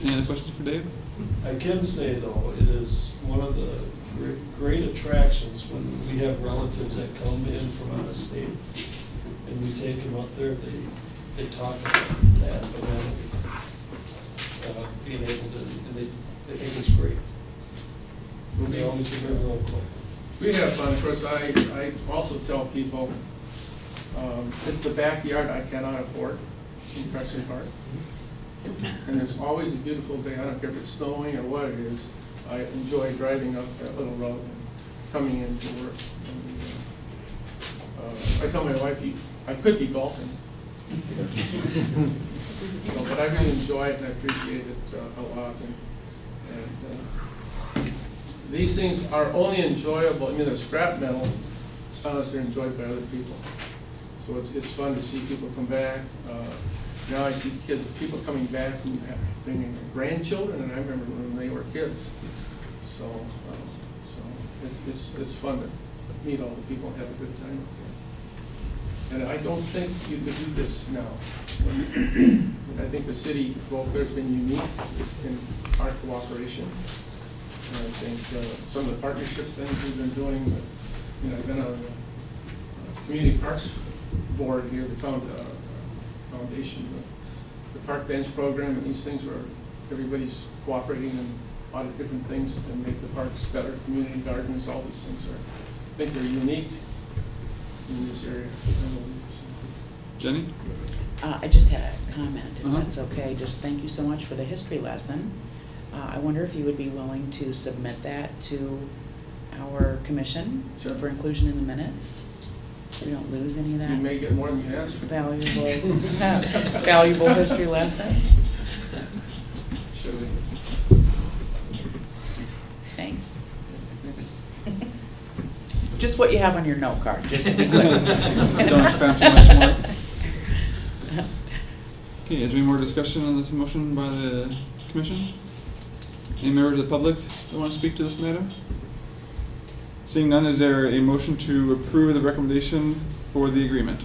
Any other questions for Dave? I can say, though, it is one of the great attractions when we have relatives that come in from out of state, and we take them up there, they talk about that amenity, being able to, and they think it's great. They always remember local. We have fun. Of course, I also tell people, it's the backyard I cannot afford in Carson Park. And there's always a beautiful day. I don't care if it's snowing or what it is. I enjoy driving up that little road and coming into work. And, I tell my wife, I could be golfing. So, but I really enjoy it and I appreciate it a lot. And these things are only enjoyable. I mean, they're scrap metal unless they're enjoyed by other people. So it's fun to see people come back. Now I see people coming back who have bringing grandchildren, and I remember when they were kids. So it's fun to meet all the people and have a good time. And I don't think you could do this now. I think the city of Eau Claire has been unique in our cooperation. And I think some of the partnerships things we've been doing, I've been on the Community Parks Board here, the foundation with the park bench program, and these things where everybody's cooperating in a lot of different things to make the parks better, community gardens, all these things are, I think they're unique in this area. Jenny? I just had a comment, if Uh-huh. that's okay. Just thank you so much for the history lesson. I wonder if you would be willing to submit that to our commission Sure. for inclusion in the minutes? We don't lose any of that You may get more than you asked for. valuable history lesson. Should we? Thanks. Just what you have on your note card, just to be clear. Don't expand too much more. Okay, is there any more discussion on this motion by the commission? Any members of the public that want to speak to this matter? Seeing none, is there a motion to approve the recommendation for the agreement?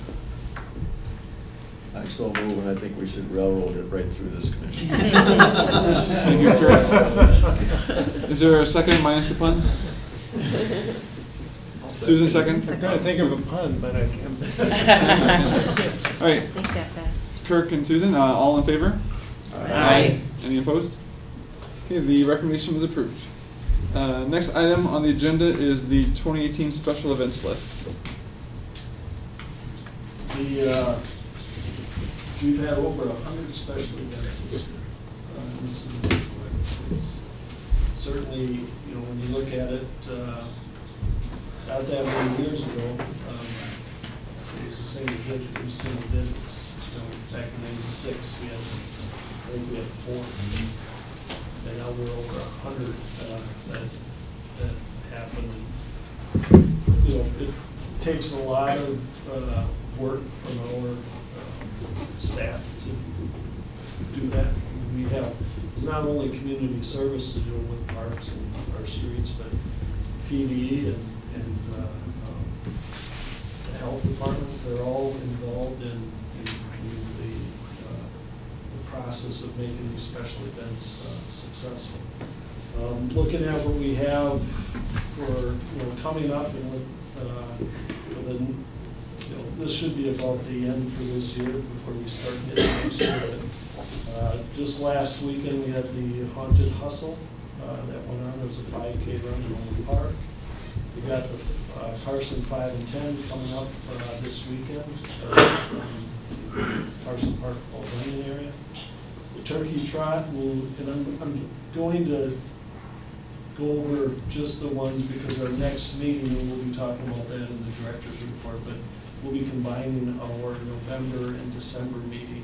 I so move, and I think we should railroad it right through this commission. Thank you, Kurt. Is there a second minus the pun? Susan seconds? I'm trying to think of a pun, but I can't. All right, I think that best. Kirk and Susan, all in favor? Aye. Any opposed? Okay, the recommendation is approved. Next item on the agenda is the 2018 special events list. We've had over 100 special events this year. It's certainly, when you look at it, not that many years ago, it was the single digits. Back in '96, I think we had 4. And now we're over 100 that happened. And, it takes a lot of work from our staff to do that. We have, it's not only community service to deal with parks and our streets, but PD and the health department, they're all involved in the process of making these special events successful. Looking at what we have for coming up and for the, this should be about the end for this year before we start getting next year. Just last weekend, we had the Haunted Hustle that went on. There was a 5K run in Old Park. We got the Carson 5 and 10 coming up this weekend from Carson Park, Albany area. The Turkey Trot will, and I'm going to go over just the ones because our next meeting, we'll be talking about that in the director's report, but we'll be combining our November and December meeting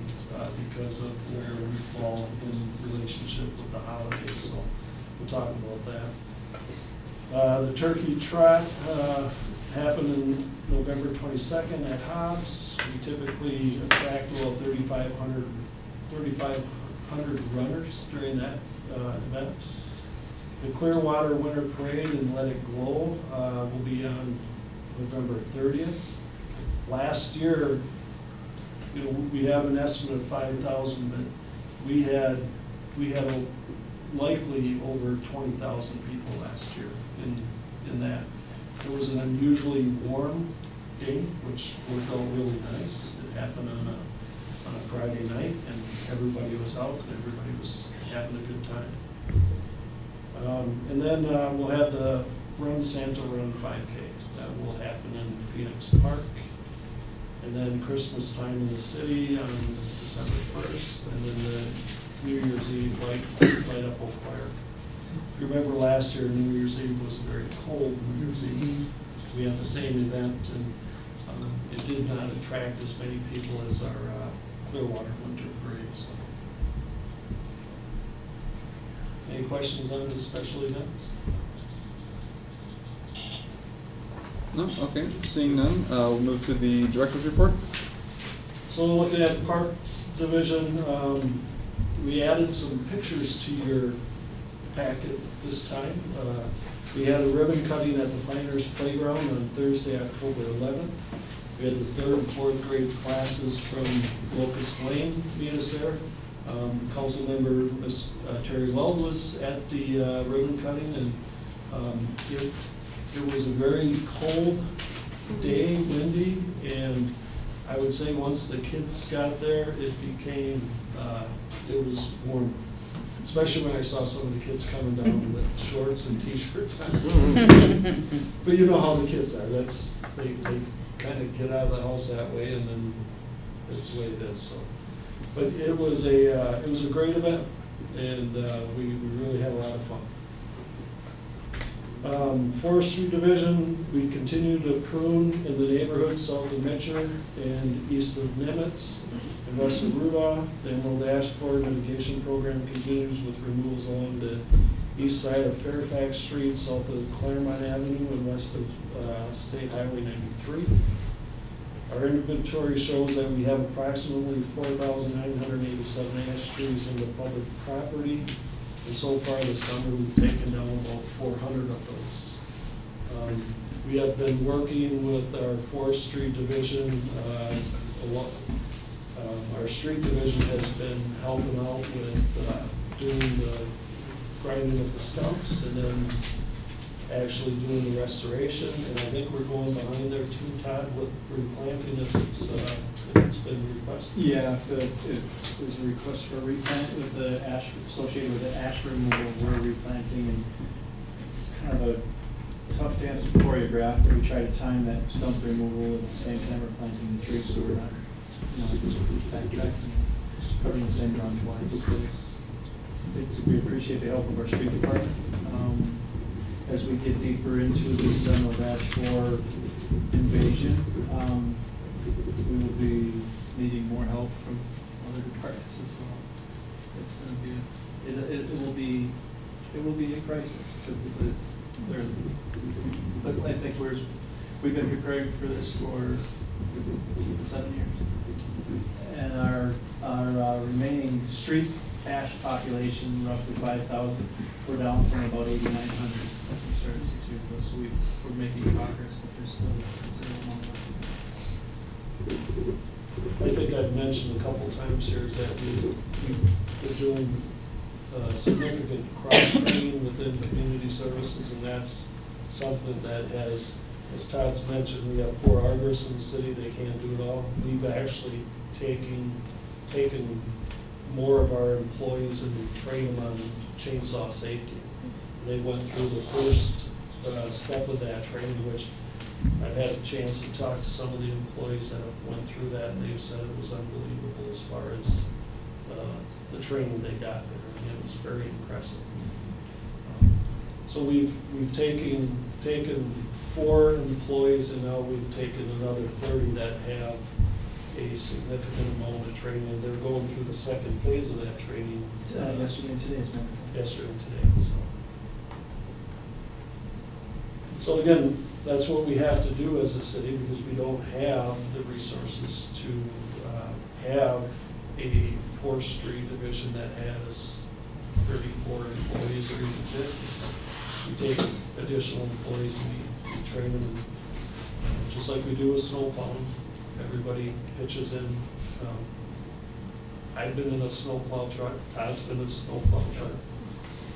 because of where we fall in relationship with the holidays, so we'll talk about that. The Turkey Trot happened in November 22nd at Hobbs. We typically attract about 3,500 runners during that event. The Clearwater Winter Parade and Let It Glow will be on November 30th. Last year, we have an estimate of 5,000, but we had likely over 20,000 people last year in that. It was an unusually warm day, which worked out really nice. It happened on a Friday night, and everybody was out, and everybody was having a good time. And then we'll have the Run Santa Run 5K. That will happen in Phoenix Park. And then Christmas time in the city on December 1st, and then the New Year's Eve light up Eau Claire. If you remember last year, New Year's Eve was a very cold New Year's Eve. We had the same event, and it did not attract as many people as our Clearwater Winter Parade. So. Any questions on the special events? No? Okay, seeing none, we'll move to the director's report. So looking at the Parks Division, we added some pictures to your packet this time. We had a ribbon cutting at the Pioneers Playground on Thursday, October 11th. We had the 3rd and 4th grade classes from Locust Lane meet us there. Council member Ms. Terry Weld was at the ribbon cutting, and it was a very cold day, windy, and I would say once the kids got there, it was warm. Especially when I saw some of the kids coming down with shorts and t-shirts on. But you know how the kids are. They kind of get out of the house that way, and then that's the way it is. So, but it was a great event, and we really had a lot of fun. Forestry Division, we continue to prune in the neighborhood south of Mitchell and east of Nimitz and west of Rudolph. The Emerald Ash Borer mitigation program continues with removals along the east side of Fairfax Street, south of Claremont Avenue, and west of State Highway 93. Our inventory shows that we have approximately 4,987 ash trees in the public property. And so far this summer, we've taken down about 400 of those. We have been working with our forestry division a lot. Our street division has been helping out with doing the grinding of the stumps and then actually doing the restoration. And I think we're going behind there too, Todd, with replanting if it's been requested. Yeah, it was a request for replant with the ash, associated with the ash removal, we're replanting, and it's kind of a tough dance to choreograph, but we try to time that stump removal at the same time we're planting the trees, so we're not, backtracking, covering the same ground twice. But we appreciate the help of our street department. As we get deeper into this Emerald Ash Borer invasion, we will be needing more help from other departments as well. It's going to be it will be a crisis. But I think we've been preparing for this for 7 years, and our remaining street ash population, roughly 5,000, we're down from about 8,900. we started 6 years ago, so we're making progress, but there's still a considerable amount left. I think I've mentioned a couple times here is that we're doing significant cross-training within community services, and that's something that has, as Todd's mentioned, we have 4 arborists in the city, they can't do it all. We've actually taken more of our employees and trained them on chainsaw safety. They went through the first step of that training, which I've had a chance to talk to some of the employees that went through that, and they've said it was unbelievable as far as the training they got there. I mean, it was very impressive. So we've taken 4 employees, and now we've taken another 30 that have a significant amount of training. They're going through the second phase of that training. Yesterday and today, as a matter of fact. Yesterday and today, so again, that's what we have to do as a city, because we don't have the resources to have a forestry division that has 34 employees or even 50. We take additional employees and we train them, just like we do with snow plowing. Everybody pitches in. I've been in a snow plow truck, Todd's been in a snow plow truck.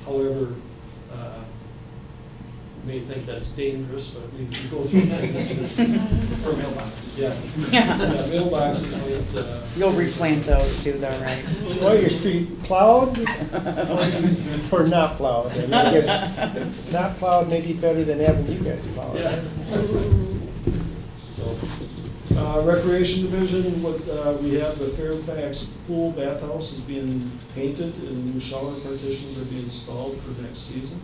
However, you may think that's dangerous, but we go through that. For mailboxes. Yeah. Yeah. Mailboxes might, You'll replant those too, though, right? Well, your street plowed or not plowed? I mean, I guess not plowed may be better than having you guys plowed. yeah. So, Recreation Division, we have the Fairfax Pool Bathhouse is being painted and new shower partitions are being installed for next season.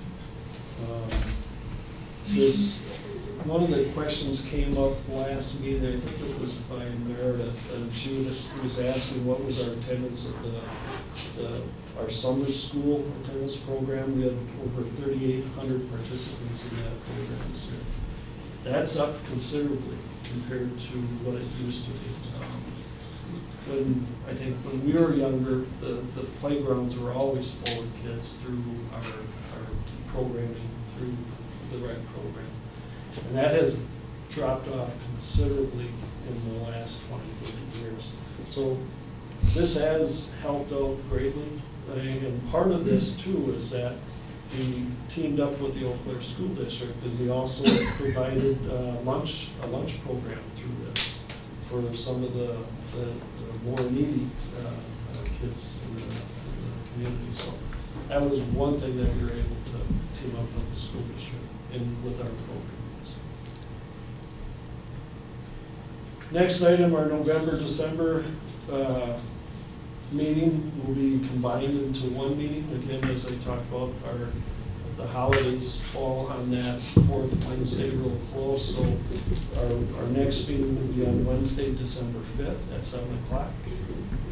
One of the questions came up last meeting, I think it was by Meredith, and she was asking what was our attendance at our summer school attendance program. We had over 3,800 participants in that program this year. That's up considerably compared to what it used to be. I think when we were younger, the playgrounds were always full of kids through our programming, through the rec program. And that has dropped off considerably in the last 20, 30 years. So this has helped out greatly. And part of this too is that we teamed up with the Eau Claire School District, and we also provided a lunch program through this for some of the more needy kids in the community. So that was one thing that we were able to team up with the school district and with our programs. Next item, our November, December meeting will be combined into one meeting. Again, as I talked about, the holidays fall on that 4th Wednesday real close, so our next meeting will be on Wednesday, December 5th at 7 o'clock.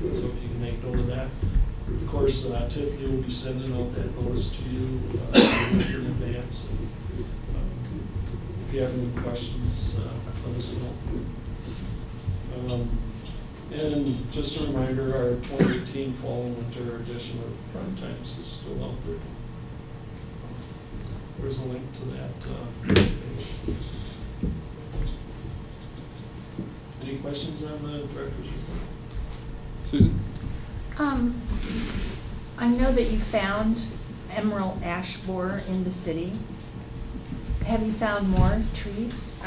So if you can make note of that. Of course, Tiffany will be sending out that notice to you in advance. And, if you have any questions, let us know. And just a reminder, our 2018 fall and winter edition of Prime Times is still out there. There's a link to that page. Any questions on the director's report? Susan? I know that you found emerald ash borer in the city. Have you found more trees?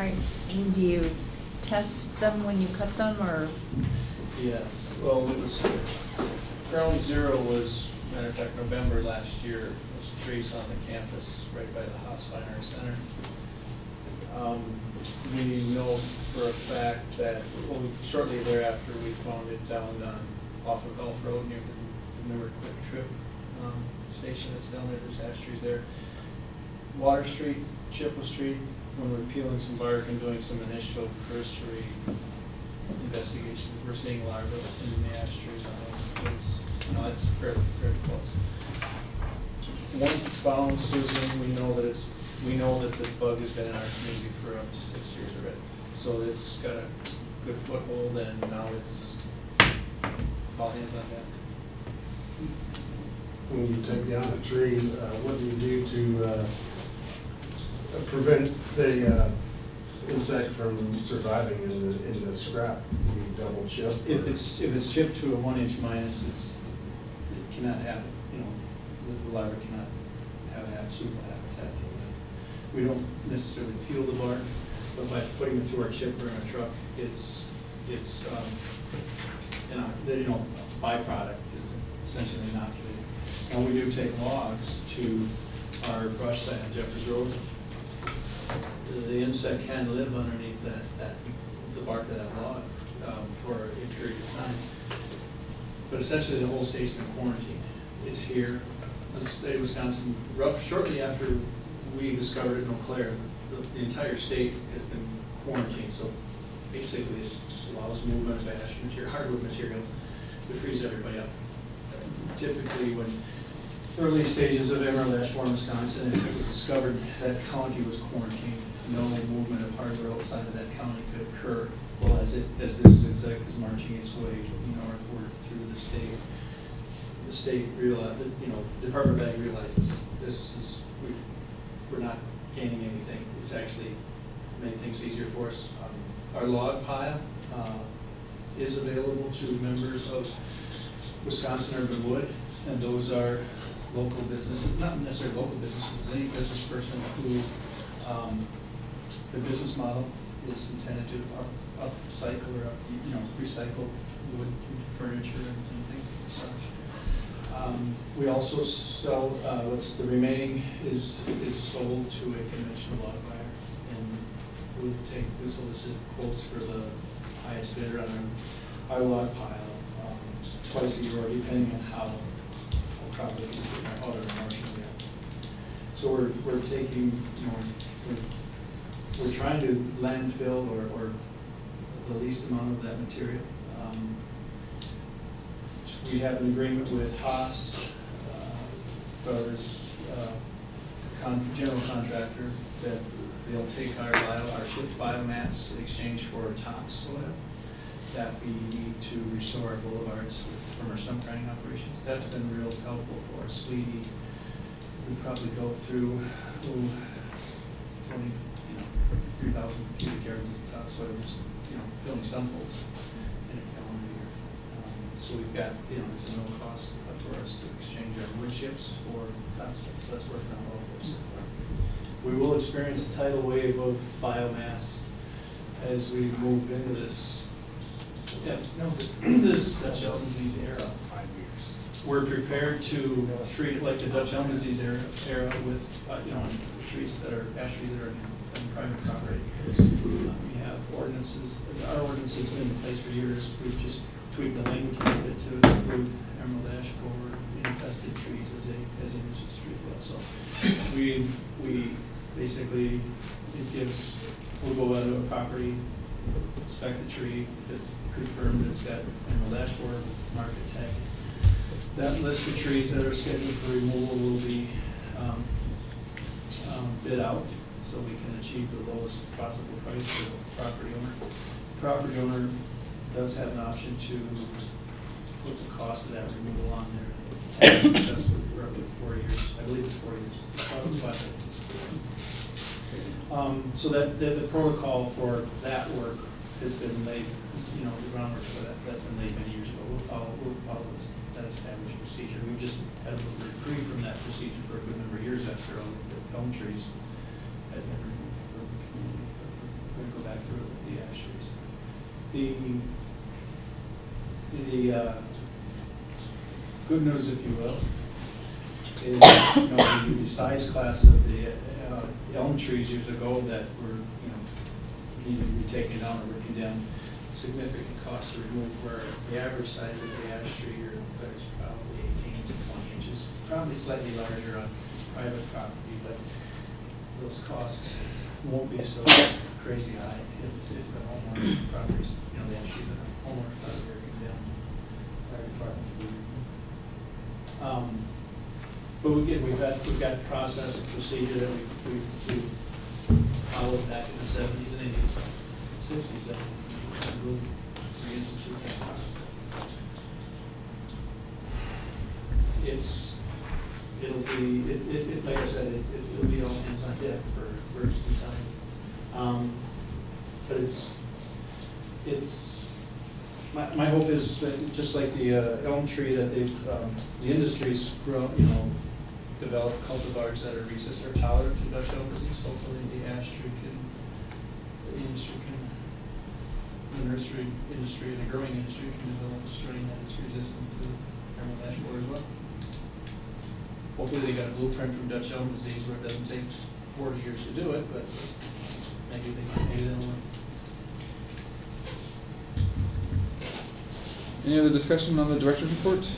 Do you test them when you cut them, or? Yes, well, it was, ground zero was, matter of fact, November last year, was trees on the campus right by the Haas-Finer Center. We know for a fact that, well, shortly thereafter, we found it down off of Gulf Road near the newer Quick Trip station that's down there. There's ash trees there. Water Street, Chippewa Street, when we're peeling some bark and doing some initial cursory investigation, we're seeing larvae in the ash trees on those. No, it's very, very close. Once it's found, Susan, we know that the bug has been in our community for up to 6 years already. So it's got a good foothold, and now it's all hands on deck. When you take down a tree, what do you do to prevent the insect from surviving in the scrap. You double chip. If it's chipped to a 1 inch minus, it cannot have, you know, the larva cannot have suitable habitat to live. We don't necessarily peel the bark, but by putting it through our chipper in a truck, it's you know, byproduct is essentially inoculated. And we do take logs to our brush site on Jeffers Road. The insect can live underneath the bark of that log for a period of time. But essentially, the whole state's been quarantined. It's here. The state of Wisconsin, shortly after we discovered it in Eau Claire, the entire state has been quarantined. So basically, it allows movement of ash material, hardwood material, to freeze everybody up. Typically, when early stages of emerald ash born Wisconsin, if it was discovered that county was quarantined, no movement of hardwood outside of that county could occur. Well, as this insect is marching its way northward through the state realized that, you know, Department of Ag realizes we're not gaining anything. It's actually made things easier for us. Our log pile is available to members of Wisconsin Urban Wood, and those are local businesses, not necessarily local businesses, but any business person who the business model is intended to upcycle or recycle wood furniture and things of such. We also sell what's the remaining is sold to a conventional log buyer, and we solicit quotes for the highest bidder on our log pile twice a year, or depending on how properly how they're marshalling it. So we're taking, you know, we're trying to landfill or the least amount of that material. We have an agreement with Haas, general contractor, that they'll take our chipped biomass in exchange for topsoil that we need to restore our boulevards from our stump grinding operations. That's been real helpful for us. We probably go through 3,000 cubic yards of topsoil, just, you know, filling stump holes in a calendar year. So we've got, you know, there's a no cost for us to exchange our wood chips for topsoil. So that's working out well for us so far. We will experience a tidal wave of biomass as we move into this. This Dutch elm disease era. 5 years. We're prepared to treat it like the Dutch elm disease era with, you know, trees that are ash trees that are on private property. We have ordinances. Our ordinance has been in place for years. We've just tweaked the language a little bit to include emerald ash borer infested trees as a nuisance tree as well. So we basically we'll go out to a property, inspect the tree. If it's confirmed that it's got emerald ash borer, mark it, tag it. That list of trees that are scheduled for removal will be bid out, so we can achieve the lowest possible price for the property owner. The property owner does have an option to put the cost of that removal on there. Successfully for up to 4 years. I believe it's 4 years. Probably it's 5 years. So that the protocol for that work has been laid, you know, the groundwork for that's been laid many years ago. We'll follow that established procedure. We've just had a little reprieve from that procedure for a good number of years after all the elm trees had been removed from the community. We're going to go back through it with the ash trees. The good news, if you will, is, you know, the size class of the elm trees years ago that were, you know, needed to be taken down or ripping down, significant cost to remove, where the average size of the ash tree here is probably 18 to 20 inches, probably slightly larger on private property, but those costs won't be so crazy high if the homeowner's properties, you know, the ash trees that are homeowner's property are ripping down. Fire department will be removed. But again, we've got a process and procedure that we've followed back in the 70s and 80s, 60s, 70s, and we'll reinstitute that process. it'll be, like I said, it'll be all hands on deck for some time. But my hope is that, just like the elm tree, that the industry's grown, developed cultivars that are resistant or tolerant to Dutch elm disease. Hopefully the nursery industry and the growing industry can develop a strain that is resistant to Emerald ash borer as well. Hopefully they got a blueprint from Dutch elm disease where it doesn't take 40 years to do it, but maybe they'll learn. Any other discussion on the director's report?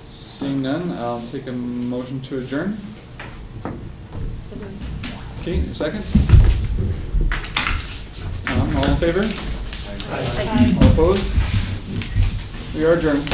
Seeing none, I'll take a motion to adjourn. Okay, a second. All in favor? Aye. All opposed? We are adjourned.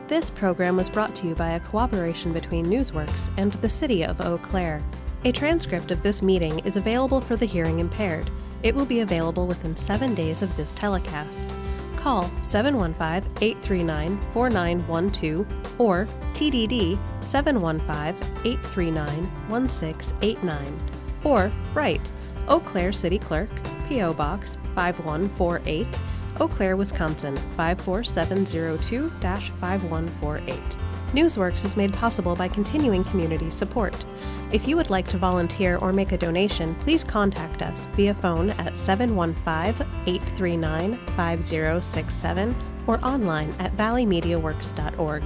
This program was brought to you by a cooperation between Newsworks and the City of Eau Claire. A transcript of this meeting is available for the hearing impaired. It will be available within 7 days of this telecast. Call 715-839-4912 or TDD 715-839-1689. Or write Eau Claire City Clerk, P.O. Box 5148, Eau Claire, Wisconsin 54702-5148. Newsworks is made possible by continuing community support. If you would like to volunteer or make a donation, please contact us via phone at 715-839-5067 or online at valleymediaworks.org.